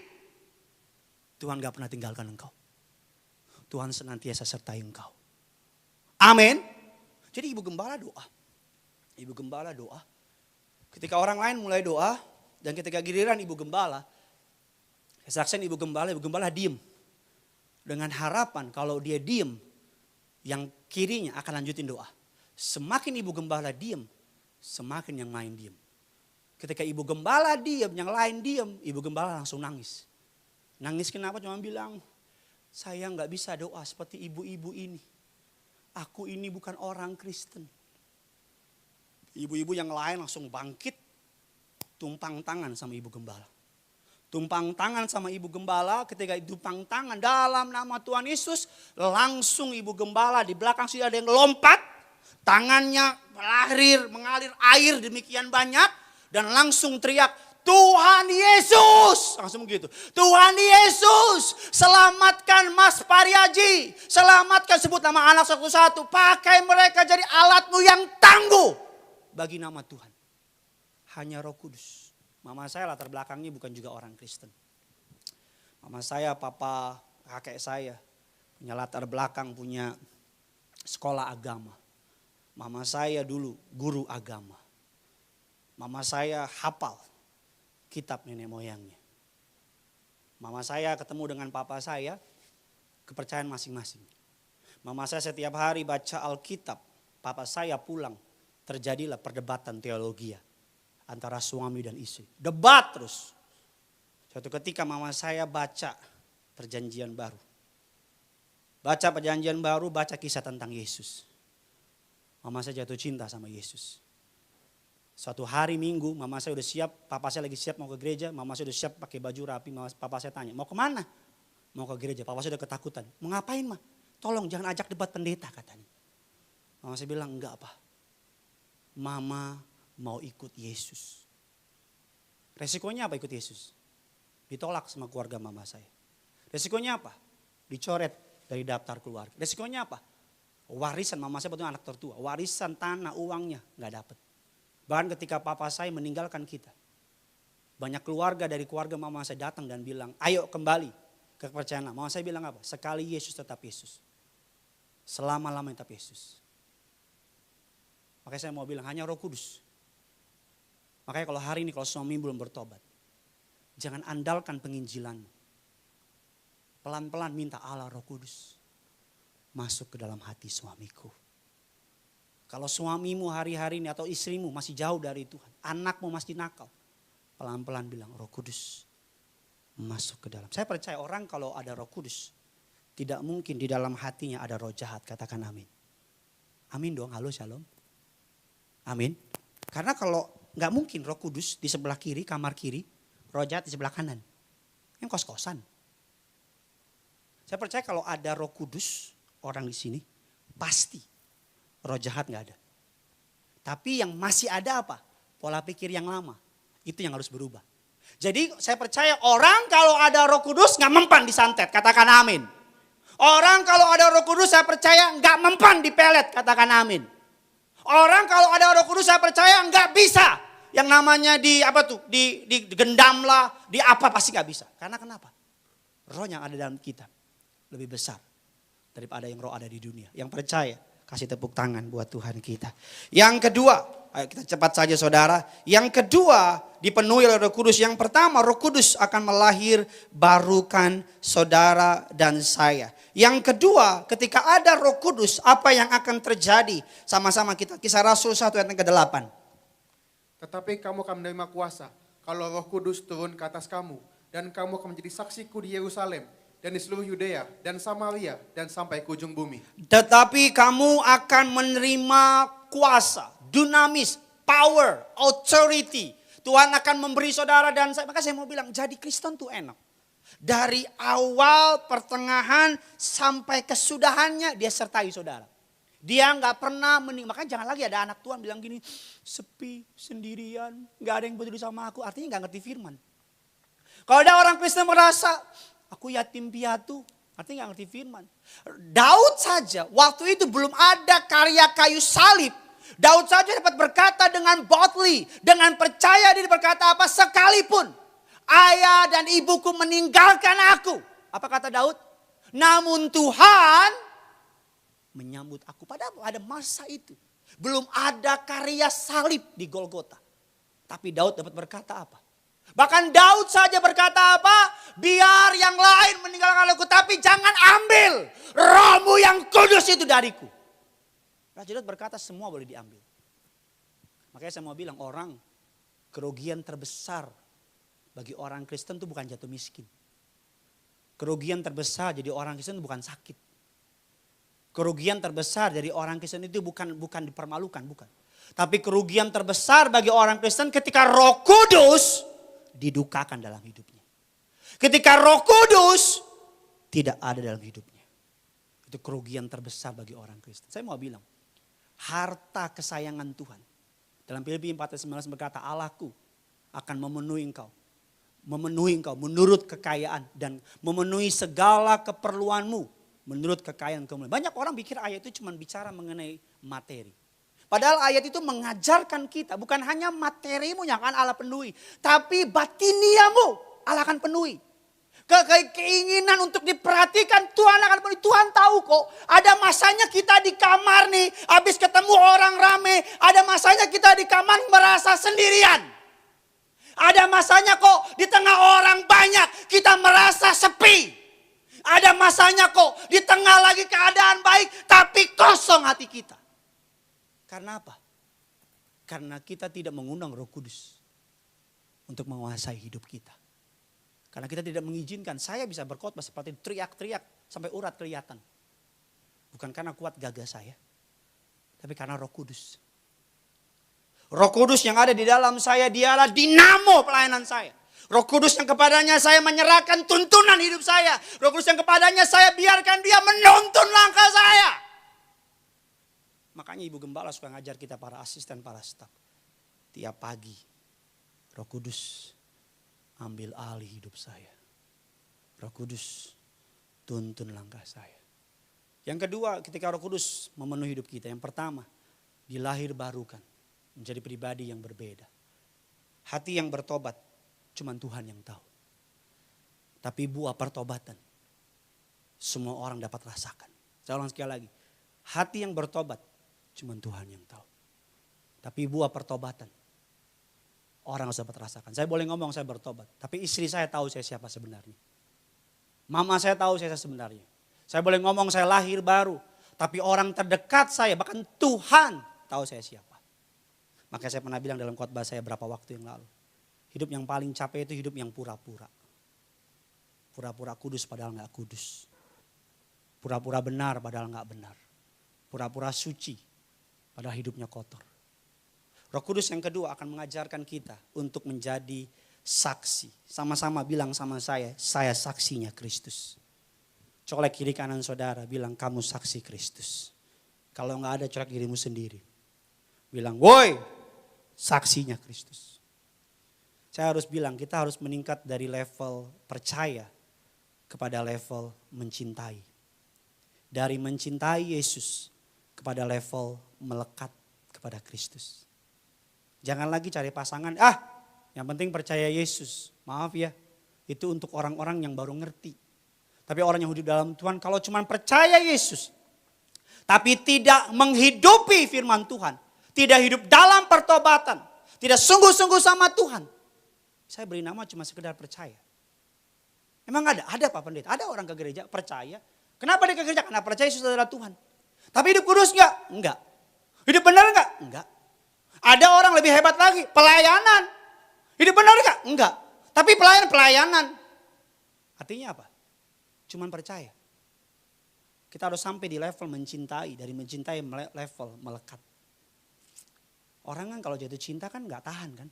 Tuhan gak pernah tinggalkan engkau. Tuhan senantiasa sertai engkau. Amin. Jadi Ibu Gembala doa. Ibu Gembala doa. Ketika orang lain mulai doa. Dan ketika giliran Ibu Gembala. Kesaksian Ibu Gembala diem. Dengan harapan kalau dia diem. Yang kirinya akan lanjutin doa. Semakin Ibu Gembala diem. Semakin yang lain diem. Ketika Ibu Gembala diem, yang lain diem, Ibu Gembala langsung nangis. Nangis kenapa? Cuma bilang, saya gak bisa doa seperti ibu-ibu ini. Aku ini bukan orang Kristen. Ibu-ibu yang lain langsung bangkit, tumpang tangan sama Ibu Gembala. Tumpang tangan sama Ibu Gembala, ketika tumpang tangan dalam nama Tuhan Yesus, langsung Ibu Gembala di belakang sudah ada yang lompat. Tangannya mengalir air demikian banyak. Dan langsung teriak, Tuhan Yesus. Langsung begitu. Tuhan Yesus, selamatkan Mas Pariaji. Selamatkan, sebut nama anak satu-satu. Pakai mereka jadi alatmu yang tangguh. Bagi nama Tuhan. Hanya Roh Kudus. Mama saya latar belakangnya bukan juga orang Kristen. Mama saya, papa, kakek saya. Punya latar belakang, punya sekolah agama. Mama saya dulu guru agama. Mama saya hafal kitab nenek moyangnya. Mama saya ketemu dengan papa saya, kepercayaan masing-masing. Mama saya setiap hari baca Alkitab. Papa saya pulang. Terjadilah perdebatan teologi antara suami dan istri. Debat terus. Suatu ketika mama saya baca perjanjian baru. Baca perjanjian baru, baca kisah tentang Yesus. Mama saya jatuh cinta sama Yesus. Suatu hari Minggu, mama saya udah siap, papa saya lagi siap mau ke gereja, mama saya udah siap pakai baju rapi, papa saya tanya, mau kemana? Mau ke gereja, papa saya udah ketakutan. Mau ngapain mah? Tolong jangan ajak debat pendeta katanya. Mama saya bilang, enggak apa. Mama mau ikut Yesus. Resikonya apa ikut Yesus? Ditolak sama keluarga mama saya. Resikonya apa? Dicoret dari daftar keluarga. Resikonya apa? Warisan mama saya betul anak tertua. Warisan tanah uangnya nggak dapat. Bahkan ketika papa saya meninggalkan kita. Banyak keluarga dari keluarga mama saya datang dan bilang, ayo kembali ke kepercayaan. Mama saya bilang apa? Sekali Yesus tetap Yesus. Selama-lamanya tetap Yesus. Makanya saya mau bilang hanya Roh Kudus. Makanya kalau hari ini kalau suami belum bertobat. Jangan andalkan penginjilanmu. Pelan-pelan minta Allah Roh Kudus. Masuk ke dalam hati suamiku. Kalau suamimu hari-hari ini atau istrimu masih jauh dari Tuhan. Anakmu masih nakal. Pelan-pelan bilang Roh Kudus masuk ke dalam. Saya percaya orang kalau ada Roh Kudus. Tidak mungkin di dalam hatinya ada roh jahat. Katakan amin. Amin dong. Halo shalom. Amin. Karena kalau gak mungkin Roh Kudus di sebelah kiri, kamar kiri. Roh jahat di sebelah kanan. Yang kos-kosan. Saya percaya kalau ada Roh Kudus orang di sini. Pasti roh jahat gak ada. Tapi yang masih ada apa? Pola pikir yang lama. Itu yang harus berubah. Jadi saya percaya orang kalau ada Roh Kudus gak mempan disantet. Katakan amin. Orang kalau ada Roh Kudus saya percaya gak mempan dipelet. Katakan amin. Orang kalau ada Roh Kudus saya percaya gak bisa. Yang namanya digendam lah. Di apa pasti gak bisa. Karena kenapa? Roh yang ada dalam kita lebih besar. Daripada yang roh ada di dunia. Yang percaya. Kasih tepuk tangan buat Tuhan kita. Yang kedua, ayo kita cepat saja saudara. Yang kedua dipenuhi oleh Roh Kudus. Yang pertama Roh Kudus akan barukan saudara dan saya. Yang kedua ketika ada Roh Kudus apa yang akan terjadi? Sama-sama kita Kisah Rasul 1 ayat yang ke-8. Tetapi kamu akan menerima kuasa kalau Roh Kudus turun ke atas kamu. Dan kamu akan menjadi saksiku di Yerusalem. Dan di seluruh Yudea dan Samaria dan sampai ke ujung bumi. Tetapi kamu akan menerima kuasa, dunamis, power, authority. Tuhan akan memberi saudara dan saya. Maka saya mau bilang jadi Kristen tuh enak. Dari awal, pertengahan sampai kesudahannya dia sertai saudara. Dia nggak pernah makanya jangan lagi ada anak Tuhan bilang gini, sepi, sendirian, nggak ada yang peduli sama aku. Artinya nggak ngerti firman. Kalau ada orang Kristen merasa aku yatim piatu, artinya gak ngerti firman. Daud saja, waktu itu belum ada karya kayu salib. Daud saja dapat berkata dengan boldly, dengan percaya dia berkata apa sekalipun. Ayah dan ibuku meninggalkan aku. Apa kata Daud? Namun Tuhan menyambut aku. Padahal ada masa itu. Belum ada karya salib di Golgota. Tapi Daud dapat berkata apa? Bahkan Daud saja berkata apa? Biar yang lain meninggalkan aku. Tapi jangan ambil rohmu yang kudus itu dariku. Raja Daud berkata semua boleh diambil. Makanya saya mau bilang orang kerugian terbesar bagi orang Kristen itu bukan jatuh miskin. Kerugian terbesar jadi orang Kristen itu bukan sakit. Kerugian terbesar dari orang Kristen itu bukan dipermalukan, bukan. Tapi kerugian terbesar bagi orang Kristen ketika Roh Kudus didukakan dalam hidupnya. Ketika Roh Kudus tidak ada dalam hidupnya. Itu kerugian terbesar bagi orang Kristen. Saya mau bilang, harta kesayangan Tuhan. Dalam Filipi 4:19 berkata, Allahku akan memenuhi engkau menurut kekayaan dan memenuhi segala keperluanmu menurut kekayaan kemuliaan. Banyak orang pikir ayat itu cuma bicara mengenai materi. Padahal ayat itu mengajarkan kita bukan hanya materimu yang akan Allah penuhi. Tapi batiniamu Allah akan penuhi. Keinginan untuk diperhatikan Tuhan akan penuhi. Tuhan tahu kok ada masanya kita di kamar nih. Habis ketemu orang rame. Ada masanya kita di kamar merasa sendirian. Ada masanya kok di tengah orang banyak kita merasa sepi. Ada masanya kok, di tengah lagi keadaan baik, tapi kosong hati kita. Karena apa? Karena kita tidak mengundang Roh Kudus untuk menguasai hidup kita. Karena kita tidak mengizinkan saya bisa berkhotbah seperti teriak-teriak sampai urat kelihatan. Bukan karena kuat gagah saya, tapi karena Roh Kudus. Roh Kudus yang ada di dalam saya, dialah dinamo pelayanan saya. Roh Kudus yang kepadanya saya menyerahkan tuntunan hidup saya. Roh Kudus yang kepadanya saya biarkan dia menuntun langkah saya. Makanya Ibu Gembala suka ngajar kita para asisten, para staf. Tiap pagi Roh Kudus ambil alih hidup saya. Roh Kudus tuntun langkah saya. Yang kedua, ketika Roh Kudus memenuhi hidup kita. Yang pertama, dilahir barukan menjadi pribadi yang berbeda. Hati yang bertobat, cuman Tuhan yang tahu. Tapi buah pertobatan, semua orang dapat rasakan. Saya ulang sekali lagi. Hati yang bertobat, cuman Tuhan yang tahu. Tapi buah pertobatan, orang harus dapat rasakan. Saya boleh ngomong saya bertobat, tapi istri saya tahu saya siapa sebenarnya. Mama saya tahu saya sebenarnya. Saya boleh ngomong saya lahir baru, tapi orang terdekat saya, bahkan Tuhan tahu saya siapa. Makanya saya pernah bilang dalam khotbah saya berapa waktu yang lalu. Hidup yang paling capek itu hidup yang pura-pura. Pura-pura kudus padahal gak kudus. Pura-pura benar padahal gak benar. Pura-pura suci padahal hidupnya kotor. Roh Kudus yang kedua akan mengajarkan kita untuk menjadi saksi. Sama-sama bilang sama saya saksinya Kristus. Colek kiri kanan saudara, bilang kamu saksi Kristus. Kalau gak ada, colek dirimu sendiri. Bilang, woi, saksinya Kristus. Saya harus bilang, kita harus meningkat dari level percaya kepada level mencintai. Dari mencintai Yesus kepada level melekat kepada Kristus. Jangan lagi cari pasangan, yang penting percaya Yesus. Maaf ya, itu untuk orang-orang yang baru ngerti. Tapi orang yang hidup dalam Tuhan, kalau cuma percaya Yesus, tapi tidak menghidupi firman Tuhan, tidak hidup dalam pertobatan, tidak sungguh-sungguh sama Tuhan, saya beri nama cuma sekedar percaya. Emang ada Pak Pendeta, ada orang ke gereja percaya. Kenapa dia ke gereja? Karena percaya Yesus adalah Tuhan. Tapi hidup kudus enggak? Enggak. Hidup benar enggak? Enggak. Ada orang lebih hebat lagi, pelayanan. Hidup benar enggak? Enggak. Tapi pelayanan. Artinya apa? Cuman percaya. Kita harus sampai di level mencintai, dari mencintai level melekat. Orang kan kalau jatuh cinta kan enggak tahan kan.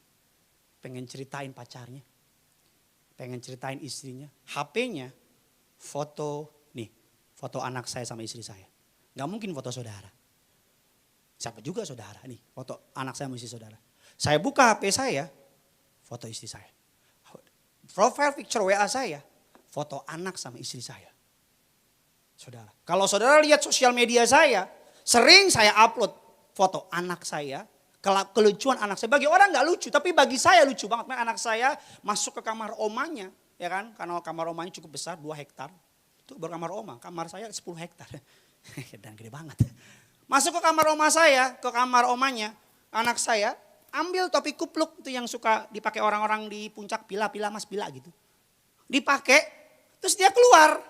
Pengen ceritain pacarnya. Pengen ceritain istrinya. HP-nya foto anak saya sama istri saya. Gak mungkin foto saudara. Siapa juga saudara nih, foto anak saya sama istri saudara. Saya buka HP saya, foto istri saya. Profile picture WA saya, foto anak sama istri saya. Saudara, kalau saudara lihat sosial media saya, sering saya upload foto anak saya, kelucuan anak saya. Bagi orang gak lucu, tapi bagi saya lucu banget. Anak saya masuk ke kamar omanya, ya kan? Karena kamar omanya cukup besar, 2 hektar. Itu baru kamar oma, kamar saya 10 hektar. Dan gede banget. Masuk ke kamar oma saya, ke kamar omanya, anak saya ambil topi kupluk itu yang suka dipakai orang-orang di puncak pila mas pila gitu. Dipakai, terus dia keluar.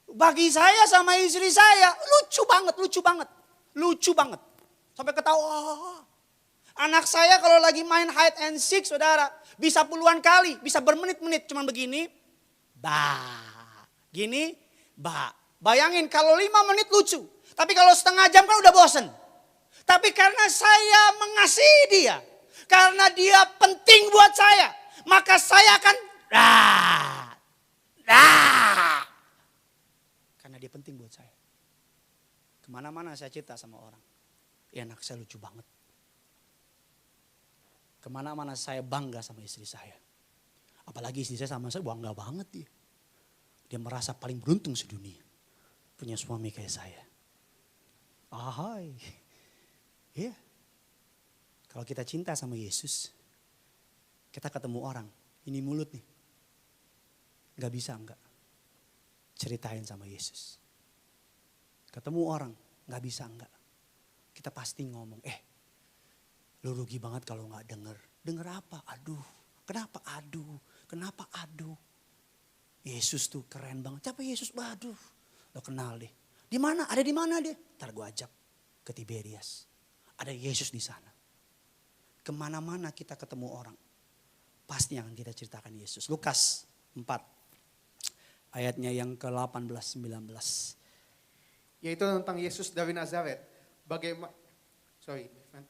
Bagi saya sama istri saya lucu banget. Sampai ketawa. Anak saya kalau lagi main hide and seek saudara, bisa puluhan kali, bisa bermenit-menit cuman begini. Gini, bayangin kalau 5 menit lucu. Tapi kalau setengah jam kan udah bosen. Tapi karena saya mengasihi dia. Karena dia penting buat saya. Maka saya akan karena dia penting buat saya. Kemana-mana saya cerita sama orang. Anak saya lucu banget. Kemana-mana saya bangga sama istri saya. Apalagi istri saya sama saya bangga banget dia. Dia merasa paling beruntung sedunia. Punya suami kayak saya. Ahai. Iya. Kalau kita cinta sama Yesus. Kita ketemu orang. Ini mulut nih. Gak bisa enggak. Ceritain sama Yesus. Ketemu orang. Gak bisa enggak. Kita pasti ngomong. Lu rugi banget kalau gak denger. Denger apa? Aduh. Kenapa aduh? Yesus tuh keren banget. Siapa Yesus? Waduh, lo kenal deh. Di mana? Ada di mana dia? Ntar gue ajak ke Tiberias. Ada Yesus di sana. Kemana-mana kita ketemu orang, pasti akan kita ceritakan Yesus. Lukas 4, ayatnya yang ke-18-19. Yaitu tentang Yesus dari Nazaret.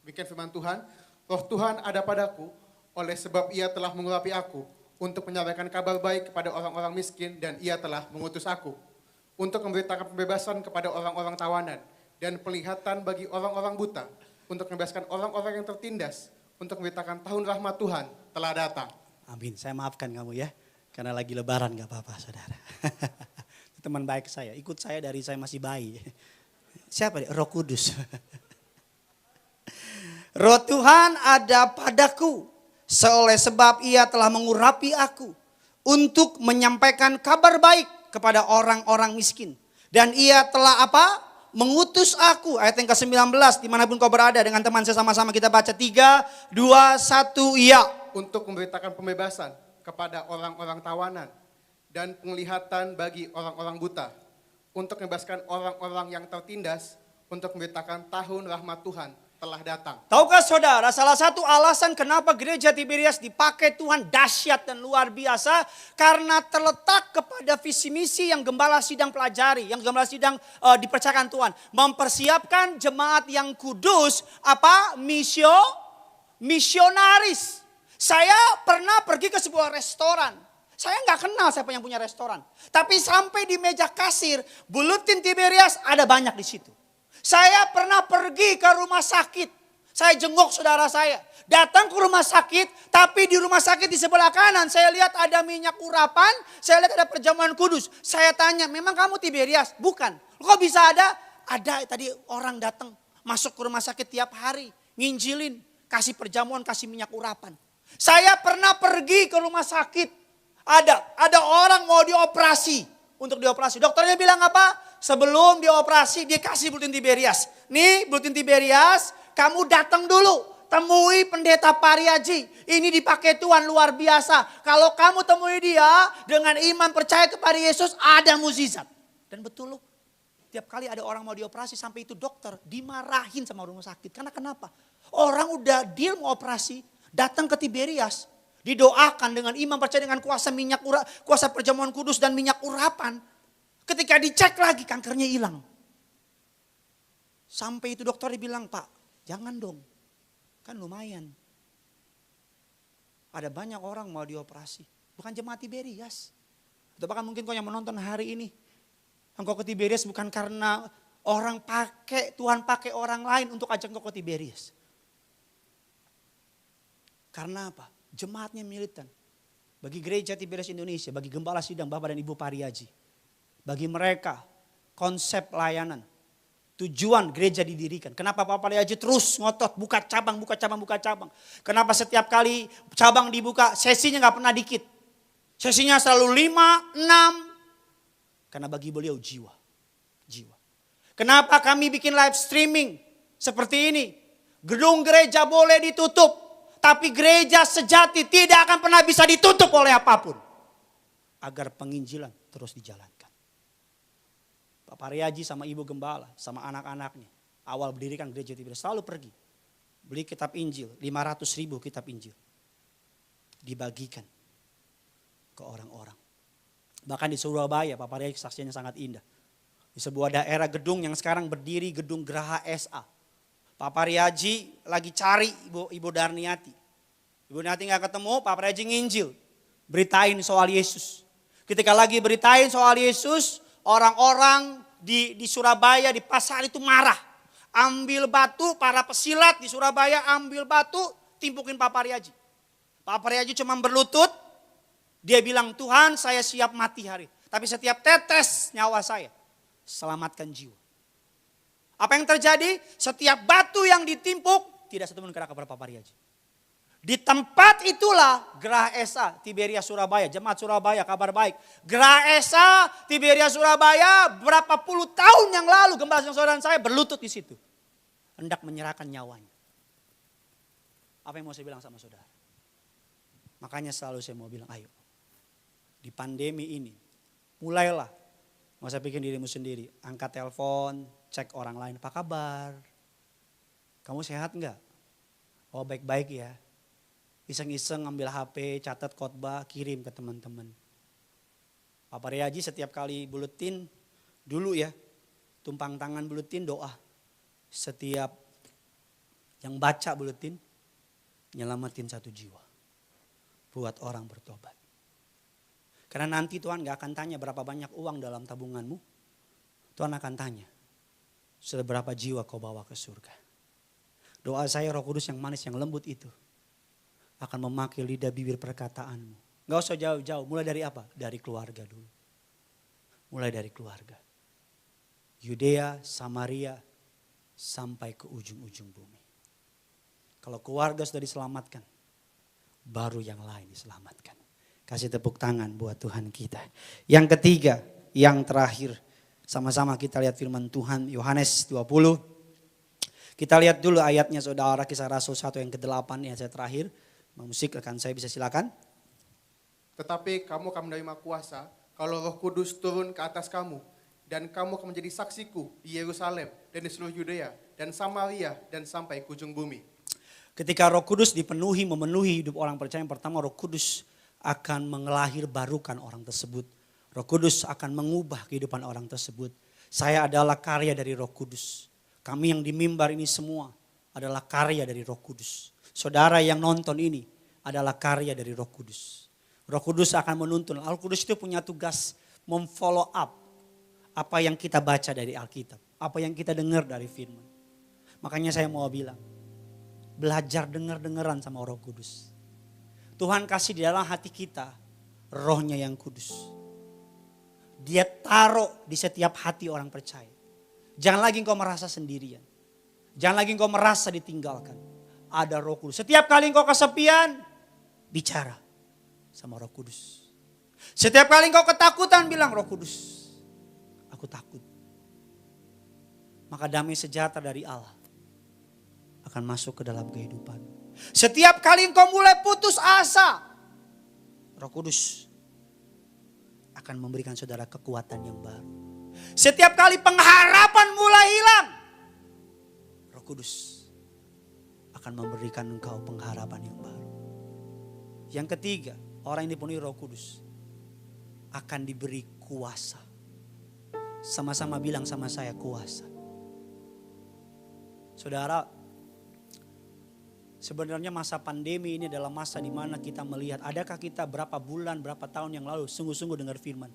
Demikian firman Tuhan, Roh Tuhan ada padaku, oleh sebab ia telah mengurapi aku untuk menyampaikan kabar baik kepada orang-orang miskin, dan ia telah mengutus aku untuk memberitakan pembebasan kepada orang-orang tawanan dan penglihatan bagi orang-orang buta, untuk membebaskan orang-orang yang tertindas, untuk memberitakan tahun rahmat Tuhan telah datang. Amin. Saya maafkan kamu ya, karena lagi lebaran gak apa-apa saudara. Teman baik saya, ikut saya dari saya masih bayi. Siapa dia? Roh Kudus. Roh Tuhan ada padaku, oleh sebab ia telah mengurapi aku untuk menyampaikan kabar baik kepada orang-orang miskin. Dan ia telah apa? Mengutus aku. Ayat yang ke-19, dimanapun kau berada, dengan teman saya sama-sama kita baca 3, 2, 1, iya. Untuk memberitakan pembebasan kepada orang-orang tawanan dan penglihatan bagi orang-orang buta, untuk membebaskan orang-orang yang tertindas, untuk memberitakan tahun rahmat Tuhan telah datang. Tahukah saudara, salah satu alasan kenapa gereja Tiberias dipakai Tuhan dahsyat dan luar biasa, karena terletak kepada visi misi yang gembala sidang pelajari, yang gembala sidang dipercayakan Tuhan, mempersiapkan jemaat yang kudus, misionaris. Saya pernah pergi ke sebuah restoran. Saya nggak kenal siapa yang punya restoran, tapi sampai di meja kasir, buletin Tiberias ada banyak di situ. Saya pernah pergi ke rumah sakit. Saya jenguk saudara saya. Datang ke rumah sakit, tapi di rumah sakit di sebelah kanan saya lihat ada minyak urapan, saya lihat ada perjamuan kudus. Saya tanya, memang kamu Tiberias? Bukan. Kok bisa ada? Ada tadi orang datang masuk ke rumah sakit tiap hari, nginjilin, kasih perjamuan, kasih minyak urapan. Saya pernah pergi ke rumah sakit. Ada orang mau dioperasi. Untuk dioperasi. Dokternya bilang apa? Sebelum dioperasi dia kasih buletin Tiberias. Nih buletin Tiberias, kamu datang dulu. Temui pendeta Pariaji. Ini dipakai Tuhan luar biasa. Kalau kamu temui dia dengan iman percaya kepada Yesus, ada mukjizat. Dan betul loh. Tiap kali ada orang mau dioperasi, sampai itu dokter dimarahin sama rumah sakit. Karena kenapa? Orang udah deal mau operasi, datang ke Tiberias. Didoakan dengan iman percaya dengan kuasa kuasa perjamuan kudus dan minyak urapan. Ketika dicek lagi kankernya hilang. Sampai itu dokter bilang, Pak jangan dong. Kan lumayan. Ada banyak orang mau dioperasi. Bukan jemaat Tiberias. Atau bahkan mungkin kau yang menonton hari ini. Engkau ke Tiberias bukan karena Tuhan pakai orang lain untuk ajak engkau ke Tiberias. Karena apa? Jemaatnya militan. Bagi gereja Tiberias Indonesia, bagi gembala sidang Bapak dan Ibu Pariaji. Bagi mereka konsep layanan, tujuan gereja didirikan. Kenapa Bapak Pariaji terus ngotot buka cabang. Kenapa setiap kali cabang dibuka sesinya gak pernah dikit. Sesinya selalu 5, 6. Karena bagi beliau jiwa. Kenapa kami bikin live streaming seperti ini? Gedung gereja boleh ditutup, tapi gereja sejati tidak akan pernah bisa ditutup oleh apapun. Agar penginjilan terus dijalankan. Pak Pariaji sama Ibu Gembala, sama anak-anaknya. Awal berdirikan gereja Tiberias selalu pergi. Beli kitab Injil, 500.000 kitab Injil. Dibagikan ke orang-orang. Bahkan di Surabaya, Pak Pariaji saksinya sangat indah. Di sebuah daerah gedung yang sekarang berdiri gedung Geraha SA. Pak Pariaji lagi cari Ibu Darniati. Ibu Darniati gak ketemu, Pak Pariaji nginjil. Beritain soal Yesus. Ketika lagi beritain soal Yesus, orang-orang di Surabaya di pasar itu marah. Ambil batu, para pesilat di Surabaya ambil batu, timpukin Pak Pariaji. Pak Pariaji cuma berlutut, dia bilang, Tuhan saya siap mati hari. Tapi setiap tetes nyawa saya, selamatkan jiwa. Apa yang terjadi? Setiap batu yang ditimpuk, tidak satu pun kena kepada Pak Pariaji. Di tempat itulah Geraha Esa, Tiberias Surabaya, Jemaat Surabaya, kabar baik. Geraha Esa, Tiberias Surabaya, berapa puluh tahun yang lalu gembala saudara saya berlutut di situ. Hendak menyerahkan nyawanya. Apa yang mau saya bilang sama saudara? Makanya selalu saya mau bilang, ayo. Di pandemi ini, Mulailah. Nggak usah pikir dirimu sendiri. Angkat telepon, cek orang lain. Apa kabar? Kamu sehat nggak? Oh baik-baik ya. Iseng-iseng ambil HP, catat khotbah, kirim ke teman-teman. Papa Riaji setiap kali buletin, dulu ya, tumpang tangan buletin doa. Setiap yang baca buletin, nyelamatin 1 jiwa. Buat orang bertobat. Karena nanti Tuhan gak akan tanya berapa banyak uang dalam tabunganmu. Tuhan akan tanya, seberapa jiwa kau bawa ke surga. Doa saya Roh Kudus yang manis, yang lembut itu akan memakai lidah bibir perkataanmu. Gak usah jauh-jauh, mulai dari apa? Dari keluarga dulu. Mulai dari keluarga. Yudea, Samaria, sampai ke ujung-ujung bumi. Kalau keluarga sudah diselamatkan, baru yang lain diselamatkan. Kasih tepuk tangan buat Tuhan kita. Yang ketiga, yang terakhir. Sama-sama kita lihat firman Tuhan Yohanes 20. Kita lihat dulu ayatnya saudara, Kisah Rasul 1 yang ke-8 yang saya terakhir. Musik rekan saya bisa silakan. Tetapi kamu akan menerima kuasa kalau Roh Kudus turun ke atas kamu. Dan kamu akan menjadi saksiku di Yerusalem dan di seluruh Yudea dan Samaria dan sampai ke ujung bumi. Ketika Roh Kudus dipenuhi, memenuhi hidup orang percaya, yang pertama Roh Kudus akan mengelahirbarukan orang tersebut. Roh Kudus akan mengubah kehidupan orang tersebut. Saya adalah karya dari Roh Kudus. Kami yang di mimbar ini semua adalah karya dari Roh Kudus. Saudara yang nonton ini adalah karya dari Roh Kudus. Roh Kudus akan menuntun. Roh Kudus itu punya tugas memfollow up apa yang kita baca dari Alkitab. Apa yang kita dengar dari firman. Makanya saya mau bilang, belajar dengar-dengaran sama Roh Kudus. Tuhan kasih di dalam hati kita Rohnya yang kudus. Dia taruh di setiap hati orang percaya. Jangan lagi engkau merasa sendirian. Jangan lagi engkau merasa ditinggalkan. Ada Roh Kudus. Setiap kali engkau kesepian, bicara sama Roh Kudus. Setiap kali engkau ketakutan, bilang Roh Kudus, aku takut. Maka damai sejahtera dari Allah akan masuk ke dalam kehidupan. Setiap kali engkau mulai putus asa, Roh Kudus akan memberikan saudara kekuatan yang baru. Setiap kali pengharapan mulai hilang, Roh Kudus akan memberikan engkau pengharapan yang baru. Yang ketiga, orang yang dipenuhi Roh Kudus akan diberi kuasa. Sama-sama bilang sama saya, kuasa. Saudara, sebenarnya masa pandemi ini adalah masa di mana kita melihat, adakah kita berapa bulan, berapa tahun yang lalu sungguh-sungguh dengar firman.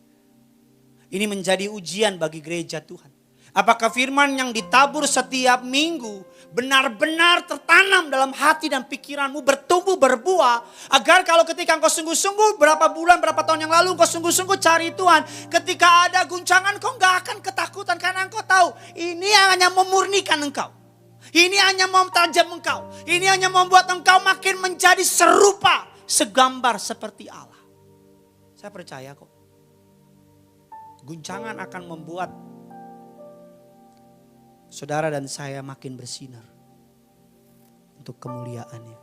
Ini menjadi ujian bagi gereja Tuhan. Apakah firman yang ditabur setiap minggu benar-benar tertanam dalam hati dan pikiranmu, bertumbuh, berbuah. Agar kalau ketika engkau sungguh-sungguh berapa bulan, berapa tahun yang lalu engkau sungguh-sungguh cari Tuhan. Ketika ada guncangan engkau gak akan ketakutan. Karena engkau tahu ini hanya memurnikan engkau. Ini hanya memtajam engkau. Ini hanya membuat engkau makin menjadi serupa, segambar seperti Allah. Saya percaya kok. Guncangan akan membuat saudara dan saya makin bersinar untuk kemuliaannya.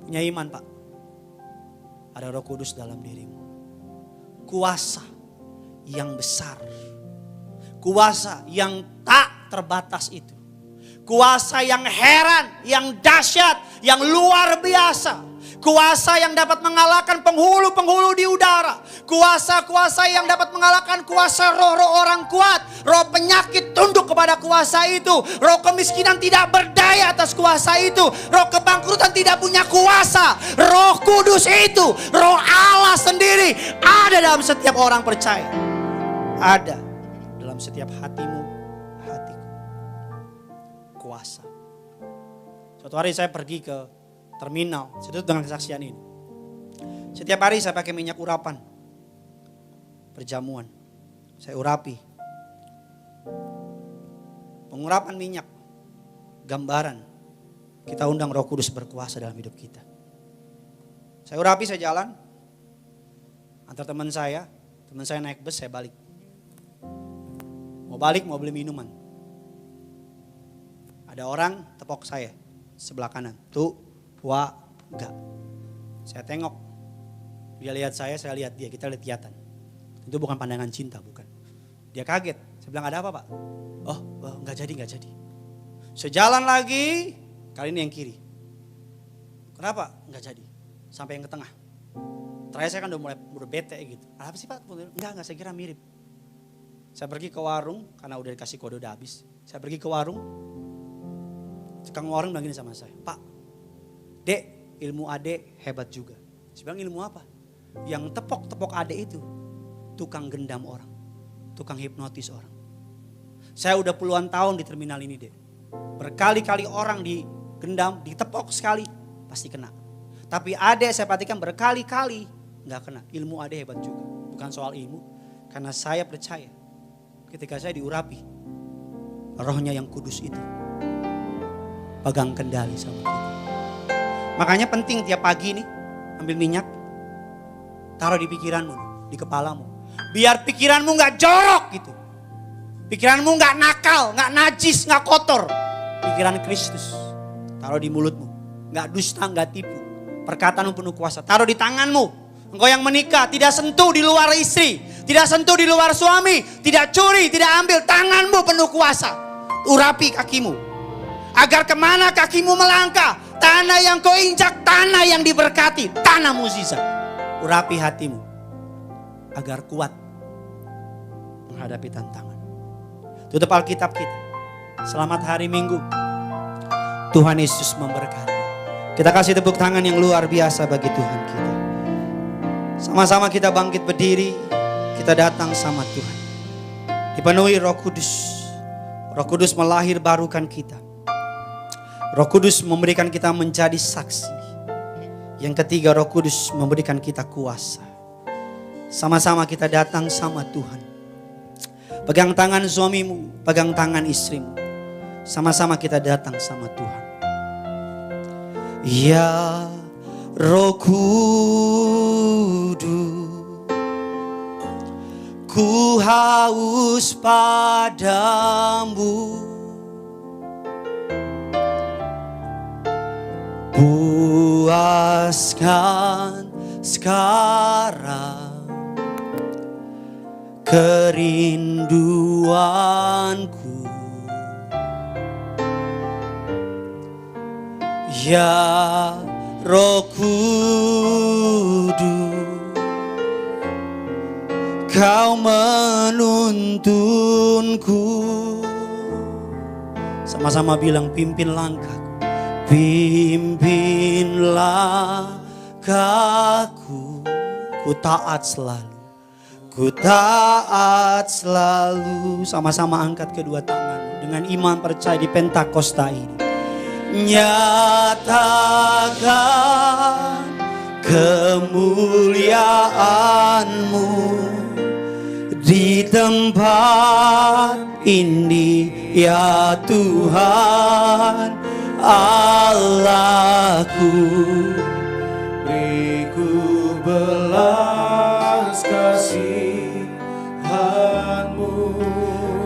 Punya iman Pak. Ada Roh Kudus dalam dirimu. Kuasa yang besar. Kuasa yang tak terbatas itu. Kuasa yang heran, yang dahsyat, yang luar biasa. Kuasa yang dapat mengalahkan penghulu-penghulu di udara. Kuasa-kuasa yang dapat mengalahkan kuasa roh-roh orang kuat. Roh penyakit tunduk kepada kuasa itu. Roh kemiskinan tidak berdaya atas kuasa itu. Roh kebangkrutan tidak punya kuasa. Roh Kudus itu, Roh Allah sendiri ada dalam setiap orang percaya. Ada dalam setiap hatimu, hatiku. Kuasa. Suatu hari saya pergi ke terminal, saya tutup dengan kesaksian ini. Setiap hari saya pakai minyak urapan. Perjamuan. Saya urapi. Pengurapan minyak. Gambaran. Kita undang Roh Kudus berkuasa dalam hidup kita. Saya urapi, saya jalan. Antar teman saya naik bus, saya balik. Mau balik, mau beli minuman. Ada orang tepok saya sebelah kanan. Tuh. Wah, enggak. Saya tengok. Dia lihat saya lihat dia. Kita lihat-lihatan. Itu bukan pandangan cinta, bukan. Dia kaget. Saya bilang, ada apa Pak? Oh, nggak jadi. Sejalan lagi, kali ini yang kiri. Kenapa? Nggak jadi. Sampai yang ke tengah. Terakhir saya kan udah bete gitu. Apa sih Pak? Enggak, saya kira mirip. Saya pergi ke warung, karena udah dikasih kode udah habis. Saya pergi ke warung, tukang warung bilang gini sama saya, Pak, Dek, ilmu Ade hebat juga. Saya bilang, ilmu apa? Yang tepok Ade itu, tukang gendam orang, tukang hipnotis orang. Saya udah puluhan tahun di terminal ini Dek. Berkali-kali orang digendam, ditepok sekali, pasti kena. Tapi Ade saya perhatikan berkali-kali gak kena. Ilmu Ade hebat juga. Bukan soal ilmu, karena saya percaya ketika saya diurapi, rohnya yang kudus itu pegang kendali sama kita. Makanya penting tiap pagi nih ambil minyak, taruh di pikiranmu, di kepalamu. Biar pikiranmu gak jorok gitu. Pikiranmu gak nakal, gak najis, gak kotor. Pikiran Kristus taruh di mulutmu. Gak dusta, gak tipu. Perkataanmu penuh kuasa, taruh di tanganmu. Engkau yang menikah tidak sentuh di luar istri, tidak sentuh di luar suami, tidak curi, tidak ambil, tanganmu penuh kuasa. Urapi kakimu, agar kemana kakimu melangkah, tanah yang kau injak, tanah yang diberkati, tanah mukjizat. Urapi hatimu, agar kuat menghadapi tantangan. Tutup Alkitab kita. Selamat hari Minggu. Tuhan Yesus memberkati. Kita kasih tepuk tangan yang luar biasa bagi Tuhan kita. Sama-sama kita bangkit berdiri, kita datang sama Tuhan. Dipenuhi Roh Kudus. Roh Kudus melahir barukan kita. Roh Kudus memberikan kita menjadi saksi. Yang ketiga, Roh Kudus memberikan kita kuasa. Sama-sama kita datang sama Tuhan. Pegang tangan suamimu, pegang tangan istrimu. Sama-sama kita datang sama Tuhan. Ya Roh Kudus, ku haus padamu. Puaskan sekarang kerinduanku. Ya Roh Kudus, Kau menuntunku. Sama-sama bilang, pimpin langkahku, pimpin langkahku. Ku taat selalu, ku taat selalu. Sama-sama angkat kedua tangan dengan iman percaya di Pentakosta ini. Nyatakan kemuliaan-Mu di tempat ini, ya Tuhan Allahku. Beriku belas kasihan-Mu.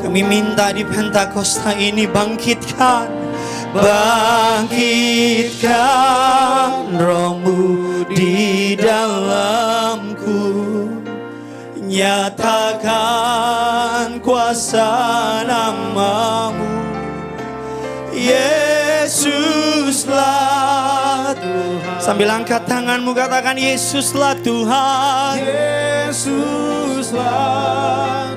Kami minta di Pentakosta ini bangkitkan Roh-Mu di dalamku. Nyatakan kuasa nama-Mu. Yesuslah Tuhan. Sambil angkat tanganmu katakan, Yesuslah Tuhan. Yesuslah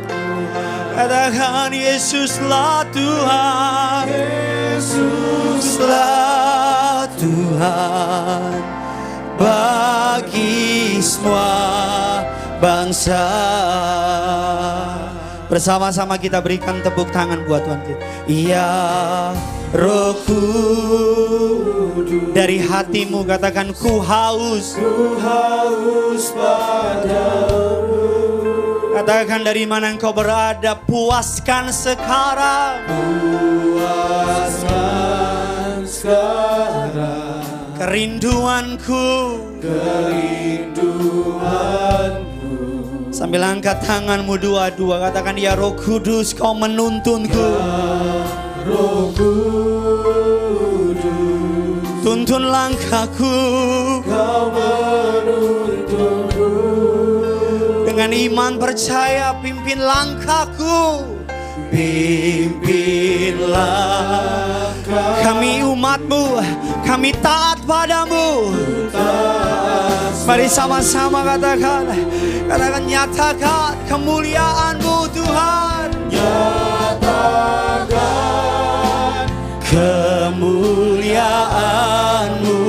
Tuhan. Katakan, Yesuslah Tuhan. Yesuslah Tuhan bagi semua bangsa. Bersama-sama kita berikan tepuk tangan buat Tuhan kita. Ya Roh Kudus, dari hatimu katakan, ku haus padamu. Katakan, dari mana engkau berada, puaskan sekarang. Puaskan sekarang kerinduanku. Sambil angkat tanganmu dua-dua, katakan, ya Roh Kudus, Kau menuntunku. Ya Roh Kudus, tuntun langkahku. Kau menuntunku. Dengan iman percaya, pimpin langkahku. Pimpinlah kami umat-Mu, kami taat padamu. Mari sama-sama katakan nyatakan kemuliaan-Mu Tuhan. Nyatakan kemuliaan-Mu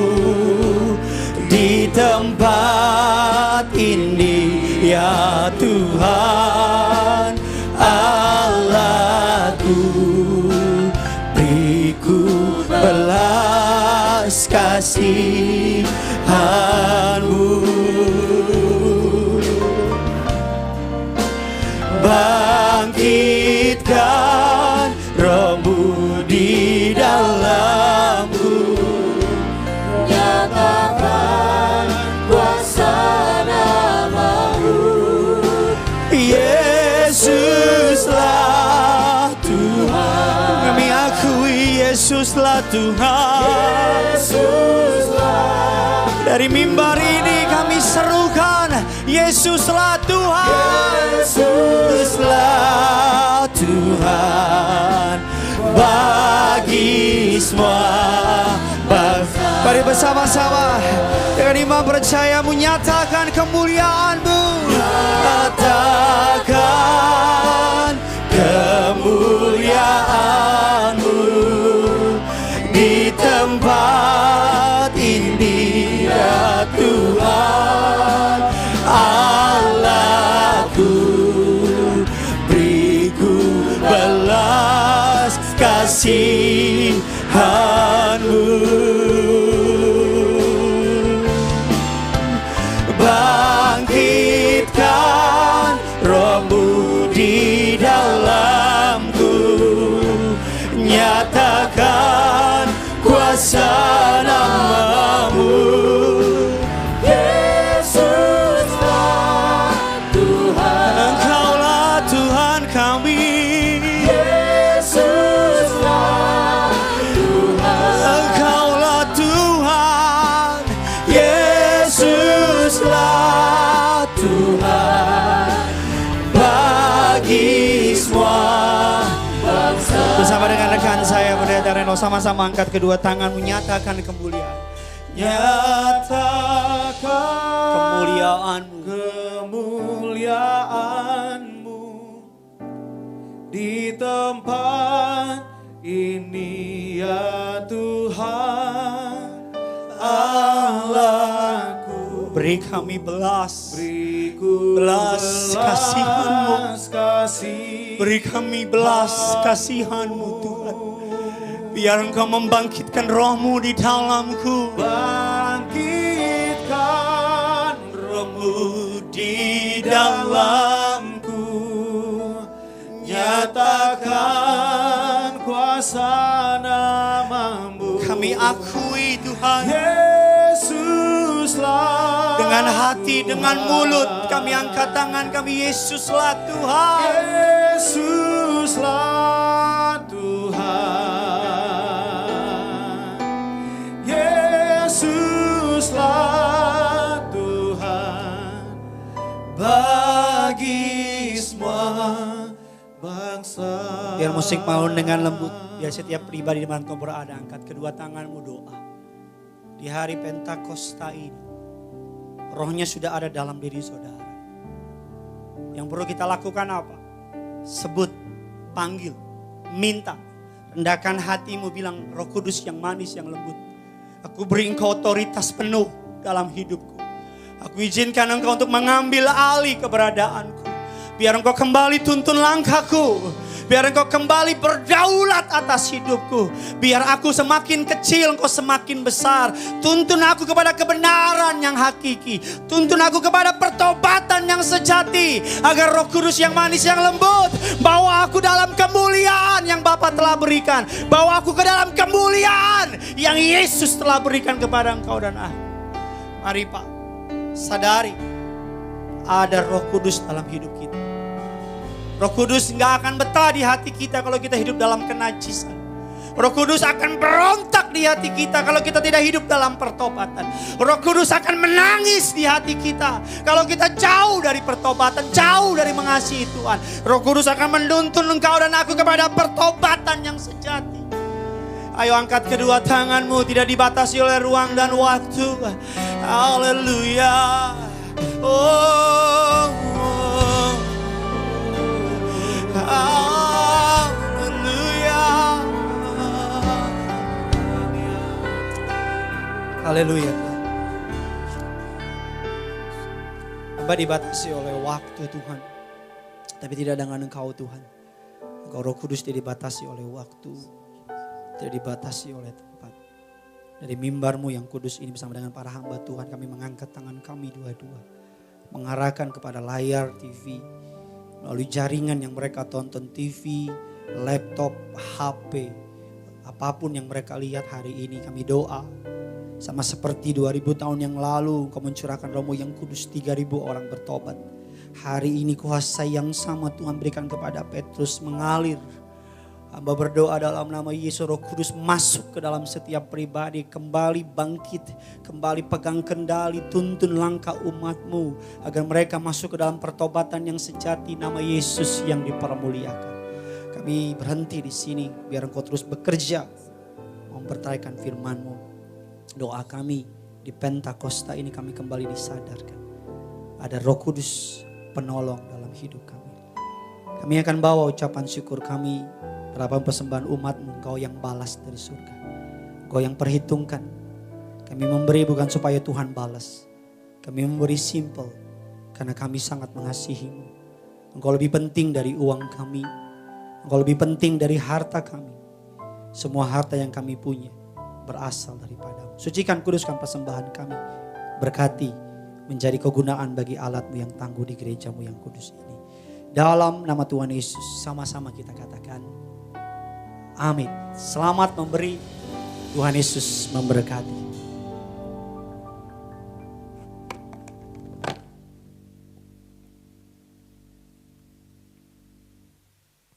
di tempat ini ya Tuhan. Allahku, beriku belas kasihan-Mu. Bangkitkan Roh-Mu di dalamku, nyatakan kuasa nama-Mu. Yesuslah Tuhan, kami akui Yesuslah Tuhan. Yesuslah. Dari mimbar ini kami serukan Yesuslah Tuhan. Yesuslah Tuhan bagi semua bangsa. Mari bersama-sama dengan iman percaya menyatakan kemuliaan-Mu. Nyatakan kemuliaan-Mu di tempat ini ya Tuhan. Allahku, beriku belas kasihan-Mu. Bangkitkan Roh-Mu di dalamku, nyatakan kuasa nama-Mu. Yesuslah Tuhan, Engkaulah Tuhan kami. Yesuslah Tuhan, Engkaulah Tuhan. Yesuslah Tuhan bagi semua bangsa. Bersama dengan rekan saya Pendeta Reno, sama-sama angkat kedua tangan menyatakan kemuliaan. Nyatakan kemuliaan-Mu, kemuliaan-Mu di tempat ini ya Tuhan. Allahku, beri kami belas kasihan-Mu. Beri kami belas kasihan-Mu Tuhan. Biar Engkau membangkitkan Roh-Mu di dalamku. Bangkitkan Roh-Mu di dalamku, nyatakan kuasa nama-Mu. Kami akui Tuhan, Yesuslah. Dengan hati, dengan mulut kami angkat tangan kami, Yesuslah Tuhan. Yesuslah Tuhan. Yesuslah Tuhan bagi semua bangsa. Biar musik maun dengan lembut, biar setiap pribadi di mana kau berada angkat kedua tanganmu doa. Di hari Pentakosta ini, Rohnya sudah ada dalam diri saudara. Yang perlu kita lakukan apa? Sebut, panggil, minta. Rendahkan hatimu, bilang, Roh Kudus yang manis, yang lembut, aku beri Engkau otoritas penuh dalam hidupku. Aku izinkan Engkau untuk mengambil alih keberadaanku. Biar Engkau kembali tuntun langkahku. Biar Engkau kembali berdaulat atas hidupku. Biar aku semakin kecil, Engkau semakin besar. Tuntun aku kepada kebenaran yang hakiki. Tuntun aku kepada pertobatan yang sejati. Agar Roh Kudus yang manis, yang lembut, bawa aku dalam kemuliaan yang Bapa telah berikan. Bawa aku ke dalam kemuliaan yang Yesus telah berikan kepada Engkau dan aku. Mari Pak, sadari ada Roh Kudus dalam hidup kita. Roh Kudus gak akan betah di hati kita kalau kita hidup dalam kenajisan. Roh Kudus akan berontak di hati kita kalau kita tidak hidup dalam pertobatan. Roh Kudus akan menangis di hati kita kalau kita jauh dari pertobatan, jauh dari mengasihi Tuhan. Roh Kudus akan menuntun engkau dan aku kepada pertobatan yang sejati. Ayo angkat kedua tanganmu, tidak dibatasi oleh ruang dan waktu. Haleluya. Oh, haleluya. Haleluya. Hamba dibatasi oleh waktu Tuhan, tapi tidak dengan Engkau Tuhan. Engkau Roh Kudus tidak dibatasi oleh waktu, tidak dibatasi oleh tempat. Dari mimbar-Mu yang kudus ini bersama dengan para hamba Tuhan, kami mengangkat tangan kami dua-dua, mengarahkan kepada layar TV, melalui jaringan yang mereka tonton, TV, laptop, HP, apapun yang mereka lihat hari ini, kami doa. Sama seperti 2000 tahun yang lalu Engkau mencurahkan Roh-Mu yang kudus, 3000 orang bertobat. Hari ini kuasa yang sama Tuhan berikan kepada Petrus mengalir. Hamba berdoa dalam nama Yesus, Roh Kudus masuk ke dalam setiap pribadi, kembali bangkit, kembali pegang kendali, tuntun langkah umat-Mu agar mereka masuk ke dalam pertobatan yang sejati, nama Yesus yang dipermuliakan. Kami berhenti di sini biar Engkau terus bekerja mempertahankan firman-Mu. Doa kami di Pentakosta ini kami kembali disadarkan ada Roh Kudus penolong dalam hidup kami. Kami akan bawa ucapan syukur kami, berapa persembahan umat-Mu, Engkau yang balas dari surga, Engkau yang perhitungkan. Kami memberi bukan supaya Tuhan balas, kami memberi simple karena kami sangat mengasihi-Mu. Engkau lebih penting dari uang kami, Engkau lebih penting dari harta kami. Semua harta yang kami punya berasal daripada-Mu. Sucikan, kuduskan persembahan kami, berkati menjadi kegunaan bagi alat-Mu yang tangguh di gereja-Mu yang kudus ini. Dalam nama Tuhan Yesus sama-sama kita katakan amin. Selamat memberi, Tuhan Yesus memberkati.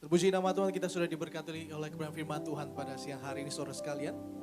Terpuji nama Tuhan, kita sudah diberkati oleh kebenaran firman Tuhan pada siang hari ini saudara sekalian.